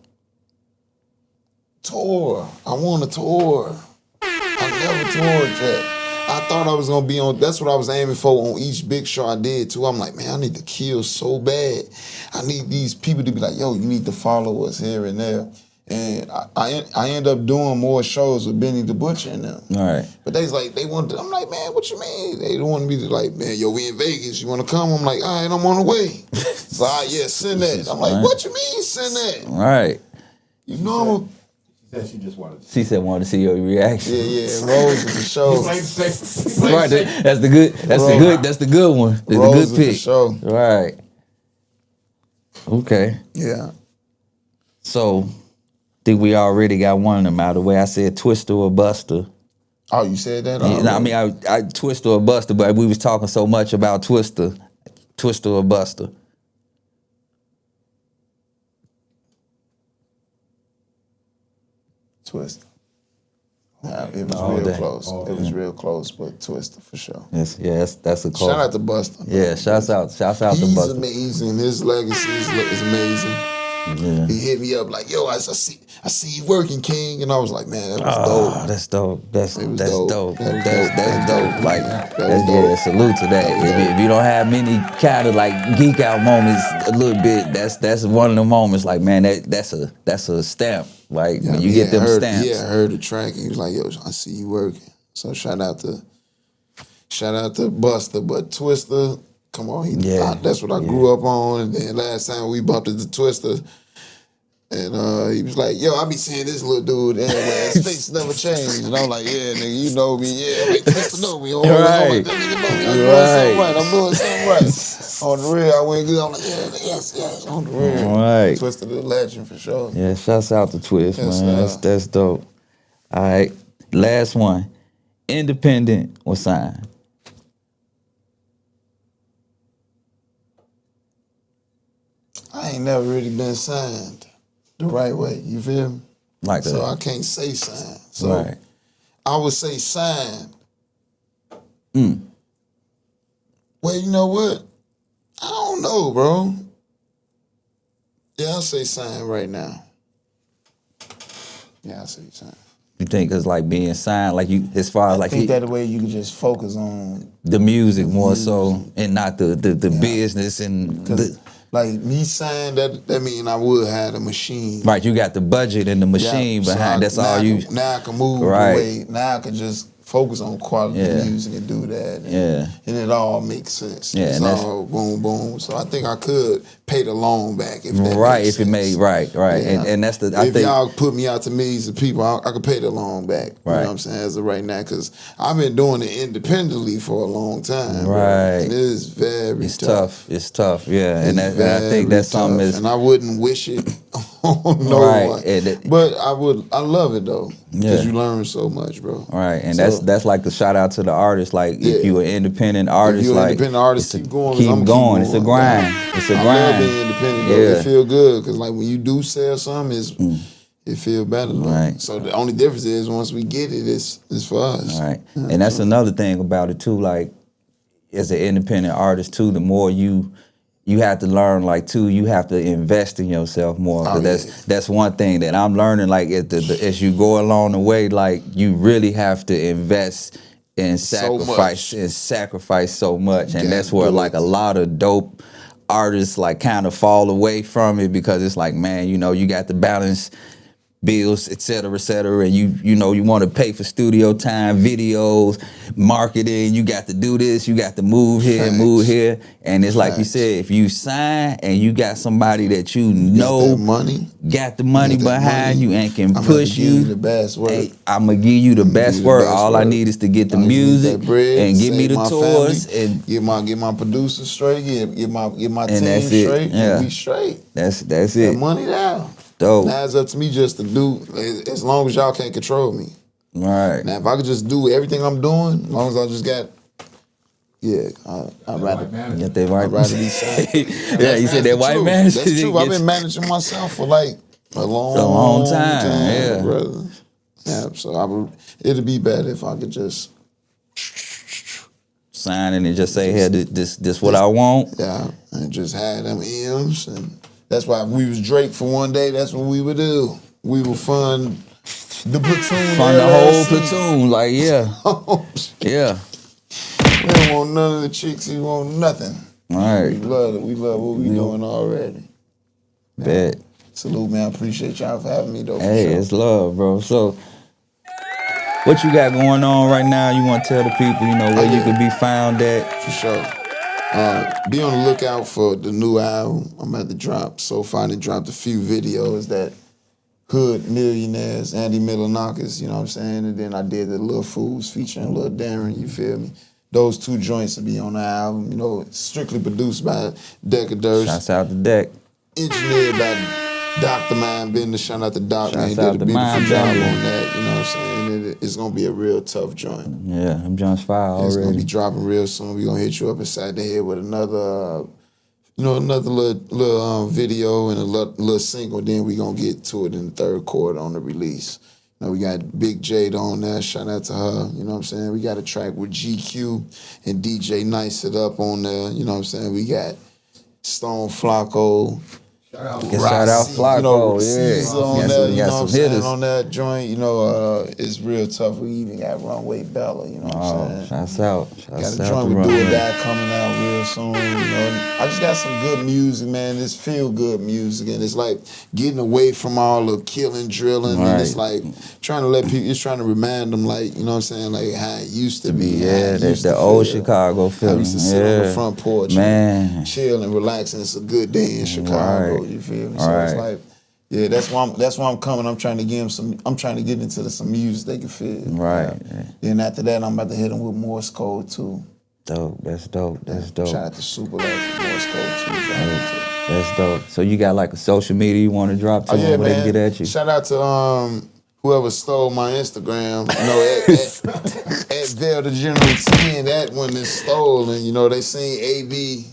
Tour. I want a tour. I never toured yet. I thought I was gonna be on. That's what I was aiming for on each big show I did too. I'm like, man, I need to kill so bad. I need these people to be like, yo, you need to follow us here and there. And I end up doing more shows with Benny the Butcher and them. All right. But they wanted. I'm like, man, what you mean? They wanted me to like, man, yo, we in Vegas. You want to come? I'm like, all right, I'm on the way. So yeah, send that. I'm like, what you mean, send that? All right. You know, She said she just wanted to She said wanted to see your reaction. yeah, Rose is for sure. Right. That's the good. That's the good. That's the good one. That's Rose the is good for pick. sure. Right. Okay. Yeah. So, think we already got one of them out of the way. I said Twister or Buster. Oh, you said that? Yeah, I mean, I Twister or Buster, but we was talking so much about Twister or Buster. Twister. It was All real day. close. It was real close, but Twister for sure. Yes, that's a call. Shout out to Buster. Yeah, shouts out to He's Buster. amazing. His legacy is amazing. Yeah. He hit me up like, yo, I see you working, King. And I was like, man, that was Oh, dope. that's dope. That's dope. dope. That's dope. Like, was dope. salute to that. If you don't have many kind of like geek out moments, a little bit, that's one of the moments. Like, man, that's a stamp. Like when you get them stamps. Yeah, I heard the track and he was like, yo, I see you working. So shout out to Buster, but Twister, come on, that's what I grew up on. And then last time we bumped into Twister, and he was like, yo, I be seeing this little dude everywhere. His face never changed. And I'm like, yeah, nigga, you know me. Yeah, like, Twister know me. I'm like, that nigga know me. I'm doing something right. On the real, I went good. I'm like, yes, on the real. Right. Twister the legend for sure. Yeah, shouts out to Twist, Yes, man. That's dope. All right, last one. Independent or signed? I ain't never really been signed the right way. You feel me? Like So I that. can't say signed. So Right. I would say signed. Well, you know what? I don't know, bro. Yeah, I'll say signed right now. Yeah, I'll say signed. You think it's like being signed, like you, as far as I like think that way you can just focus on, the music more so, and not the business and cause like me signed, that mean I would have a machine. right. You got the budget and the machine so behind. That's now all you. Now I can move Right. away. Now I can just focus on quality music and do that. And it all makes sense. Yeah, It's and that's- all boom, boom. So I think I could pay the loan back if that Right, makes if it made sense. right, Yeah. and that's the. I If think y'all put me out to millions of people, I could pay the loan back. You know Right. what I'm saying? As of right now, because I've been doing it independently for a long time. bro. Right. And it is very it's tough. It's tough. Yeah, and It's I think very that's something tough. is And I wouldn't wish it no Right, one. and But I love it though, because Yeah. you learn so much, bro. Right, and So, that's like a shout out to the artist. Like if yeah. you an independent If artist, you're an like independent artist, it's keep going. 'Cause keep I'm going. It's a grind. Yeah. It's a I grind. love being independent though. Yeah. It feel good because like when you do sell something, it feel better though. Right. So the only difference is once we get it, it's for us. Right, and that's another thing about it too. Like as an independent artist too, the more you have to learn, like too, you have to invest in yourself more. Cause that's one thing that I'm learning. Like as you go along the way, like you really have to invest and sacrifice so much, and that's where like a lot of dope artists like kind of fall away from it because it's like, man, you know, you got to balance bills, et cetera, and you know you want to pay for studio time, videos, marketing. You got to do this. You got to move here, move here, and it's like you said, if you sign and you got somebody that you know got the money behind you and can push you, the best work. Hey, I'm gonna give you the best work. All I need is to get the music and give me the tours and get my producer straight, get my team that's it. straight, Yeah. and we straight. That's That it. money down. Dope. Now it's up to me just to do, as long as y'all can't control me. Right. Now if I could just do everything I'm doing, as long as I just got, I'd rather get that white. I'd rather be signed. Yeah, you said that white man. That's true. I've been managing myself for like a long time, yeah, brother. Yeah, so it'd be better if I could just sign it and just say, "Hey, this what I want." Yeah, and just had them M's, and that's why if we was Drake for one day, that's what we would do. We would fund the platoon. Fund the whole platoon, like yeah. We don't want none of the chicks. We want nothing. All right. We love it. We love what we doing already. Bet. Salute, man. I appreciate y'all for having me, though. Hey, sure. It's love, bro. So, what you got going on right now? You want to tell the people, you know, where you can be found at? For sure. Be on the lookout for the new album I'm about to drop. So finally dropped a few videos that Hood Millionaires, Andy Miller Knockers, you know what I'm saying? And then I did the Lil Fools featuring Lil Darren, you feel me? Those two joints will be on the album. You know, it's strictly produced by Deckadurst. Shouts out to Deck. Engineered by Dr. Mind Bender. Shout out to Doc, man. He Shouts out did a to beautiful Mind job Bender. on that, you know what I'm saying? It's going to be a real tough joint. Yeah, them joints fire already. It's going to be dropping real soon. We're going to hit you up inside the head with another, another little video and a little single. Then we're going to get to it in the third quarter on the release. Now we got Big Jade on there. Shout out to her. You know what I'm saying? We got a track with GQ and DJ Nice It Up on there. You know what I'm saying? We got Stone Flacco. Shout out Shout out Flacco, Caesar on Yes, that, we you got know what I'm some saying? hitters. On that joint, it's real tough. We even got Runway Bella, you know what I'm saying? Shouts out. Got Shouts a out joint to with Do or Runway. Die coming out real soon, And I just got some good music, man. It's feel good music, and it's like getting away from all the killing, drilling, and it's like trying to let people. It's trying to remind them, like you know what I'm saying, like how it used to be. Yeah, that's the old Chicago I feeling. used to sit on the front porch, man, and chill and relax, and it's a good day in Chicago. Right. You feel me? So it's like. Yeah, that's why I'm coming. I'm trying to give them some. I'm trying to get into some music they can feel. Right. Then after that, I'm about to hit them with Morse code too. Dope. That's dope. That's dope. Shout out to Super like Morse code too. That's dope. So you got like a social media you want to drop to Oh yeah, them where they man. can get at you? Shout out to whoever stole my Instagram. At Veil the General 10. That one is stolen. You know they seen AB.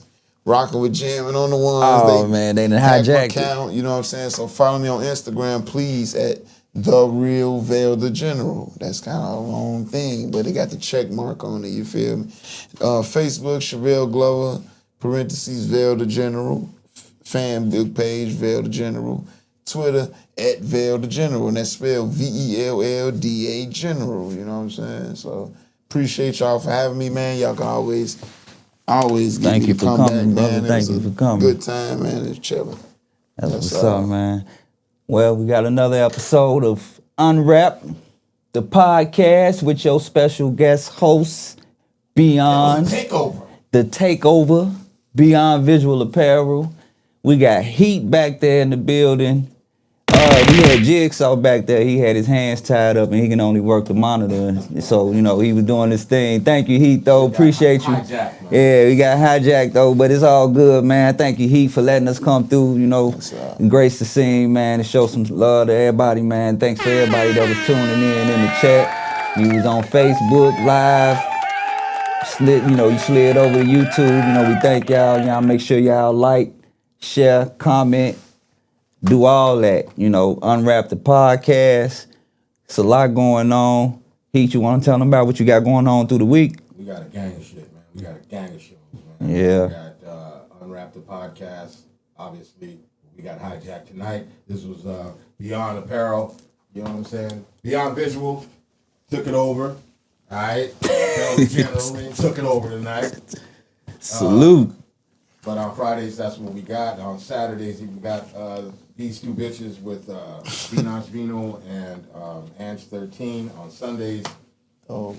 Rocking with jamming on the ones. Oh man, they done hijacked it. Account, you know what I'm saying? So follow me on Instagram, please, at The Real Veil the General. That's kind of a long thing, but they got the check mark on it, you feel me? Facebook, Chevelle Glover, parentheses, Veil the General. Fan book page, Veil the General. Twitter, at Veil the General, and that's spelled VELLDA General, you know what I'm saying? So appreciate y'all for having me, man. Y'all can always get Thank me you to for come coming, back, brother. man. Thank you for coming. Good time, man. It's chilling. That's what's up, man. Well, we got another episode of UNRAP, the podcast with your special guest host, Beyond. Takeover. The Takeover, Beyond Visual Apparel. We got Heat back there in the building. we had Jigsaw back there. He had his hands tied up and he can only work the monitor. So, you know, he was doing this thing. Thank you, Heath, though. Appreciate you. Hijacked, man. Yeah, we got hijacked, though, but it's all good, man. Thank you, Heath, for letting us come through, you know, and grace the scene, man, and show some love to everybody, man. Thanks for everybody that was tuning in the chat. You was on Facebook Live. You slid over to YouTube. You know, we thank y'all. Y'all make sure y'all like, share, comment, do all that. You know, unwrap the podcast. It's a lot going on. Heath, you want to tell them about what you got going on through the week? We got a gang of shit, man. We got a gang of shows, man. Yeah. We got Unwrap the podcast. Obviously, we got Hijack tonight. This was Beyond Apparel. You know what I'm saying? Beyond Visual took it over. All right. General took it over tonight. Salute. But on Fridays, that's what we got. On Saturdays, we got these two bitches with Vinos Vino and Ange 13. On Sundays, we'll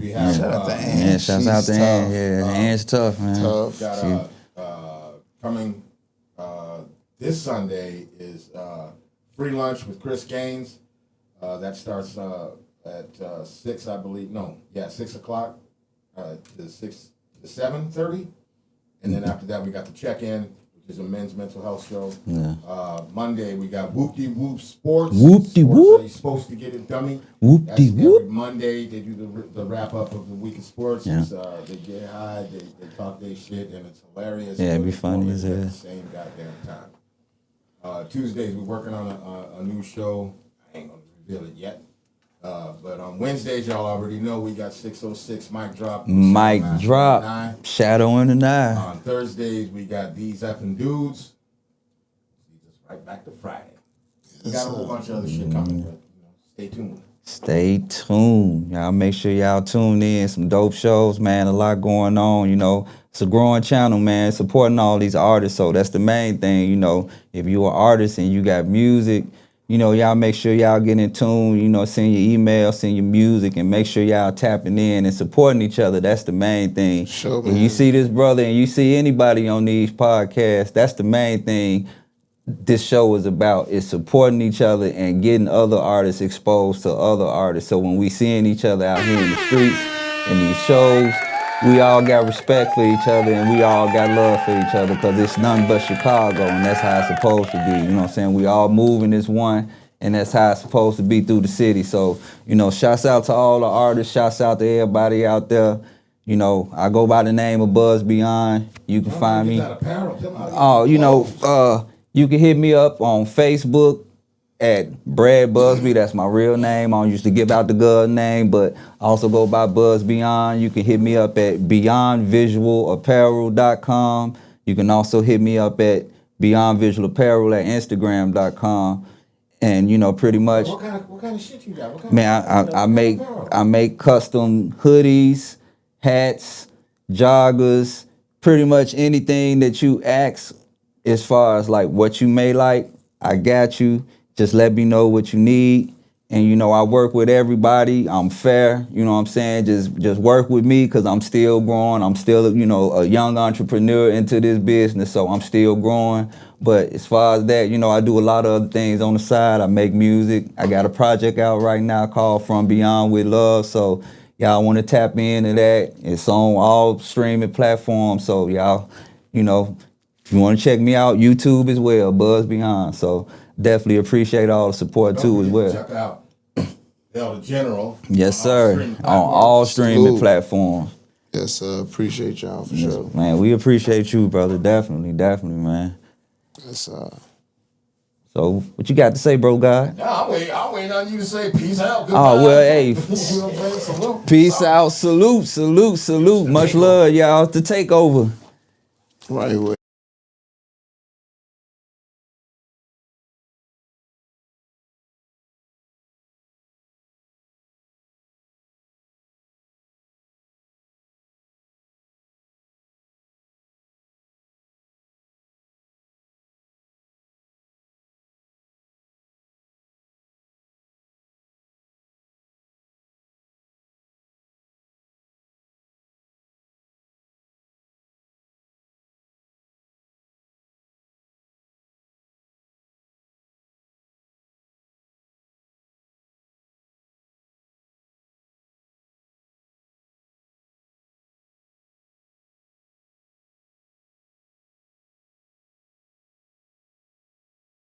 be having. Shout out to Ange. Yeah, shouts out to She's Ange. tough. Yeah, Ange's tough, man. Tough. Got coming this Sunday is free lunch with Chris Gaines. That starts at 6, I believe. No, yeah, 6 o'clock to 7:30, and then after that we got the check-in, which is a men's mental health show. Yeah. Monday we got Whoop-de-Whoop Sports. Whoop-de-whoop. Sports, are you supposed to get it, dummy? Whoop-de-whoop. Every Monday they do the wrap up of the week of sports. Yeah. It's, they get high, they talk their shit, and it's hilarious. Yeah, it'd be funny It's as at hell. the same goddamn time. Tuesdays we're working on a new show. I ain't gonna reveal it yet. But on Wednesdays, y'all already know we got 606 Mic Drop. Mic Master drop. 9. Shadow in the night. On Thursdays, we got These Effing Dudes. Leads us right back to Friday. We got a whole bunch of other shit coming, but stay tuned. Stay tuned. Y'all make sure y'all tune in. Some dope shows, man. A lot going on, you know. It's a growing channel, man. Supporting all these artists. So that's the main thing, you know. If you're an artist and you got music, you know, y'all make sure y'all get in tune, you know, send your email, send your music, and make sure y'all tapping in and supporting each other. That's the main thing. Sure, If man. you see this brother and you see anybody on these podcasts, that's the main thing this show is about, is supporting each other and getting other artists exposed to other artists. So when we seeing each other out here in the streets, in these shows, we all got respect for each other and we all got love for each other, because it's nothing but Chicago and that's how it's supposed to be. You know what I'm saying? We all moving as one and that's how it's supposed to be through the city. So, you know, shouts out to all the artists, shouts out to everybody out there. You know, I go by the name of Buzz Beyond. You can find me. Oh, you know, you can hit me up on Facebook at Brad Busby. That's my real name. I don't used to give out the good name, but I also go by Buzz Beyond. You can hit me up at beyondvisualapparel.com. You can also hit me up at beyondvisualapparel at instagram.com. And, you know, pretty much, What kind of shit you got? What kind man, of I make custom hoodies, hats, joggers, pretty much anything that you ask as far as like what you may like. I got you. Just let me know what you need. And, you know, I work with everybody. I'm fair. You know what I'm saying? Just work with me, because I'm still growing. I'm still, you know, a young entrepreneur into this business, so I'm still growing. But as far as that, you know, I do a lot of other things on the side. I make music. I got a project out right now called From Beyond with Love. So y'all want to tap into that. It's on all streaming platforms. So y'all, you know, if you want to check me out, YouTube as well, Buzz Beyond. So definitely appreciate all the support too as well. Check out the General. Yes, sir. On all streaming Salute. platforms. Yes, sir. Appreciate y'all for sure. Man, we appreciate you, brother. Definitely, man. Yes, So what you got to say, bro, God? Nah, I'm waiting on you to say peace out. Oh, well, hey. You know what I'm saying? Salute. Peace out. Salute. Much love, y'all. To Takeover. right away.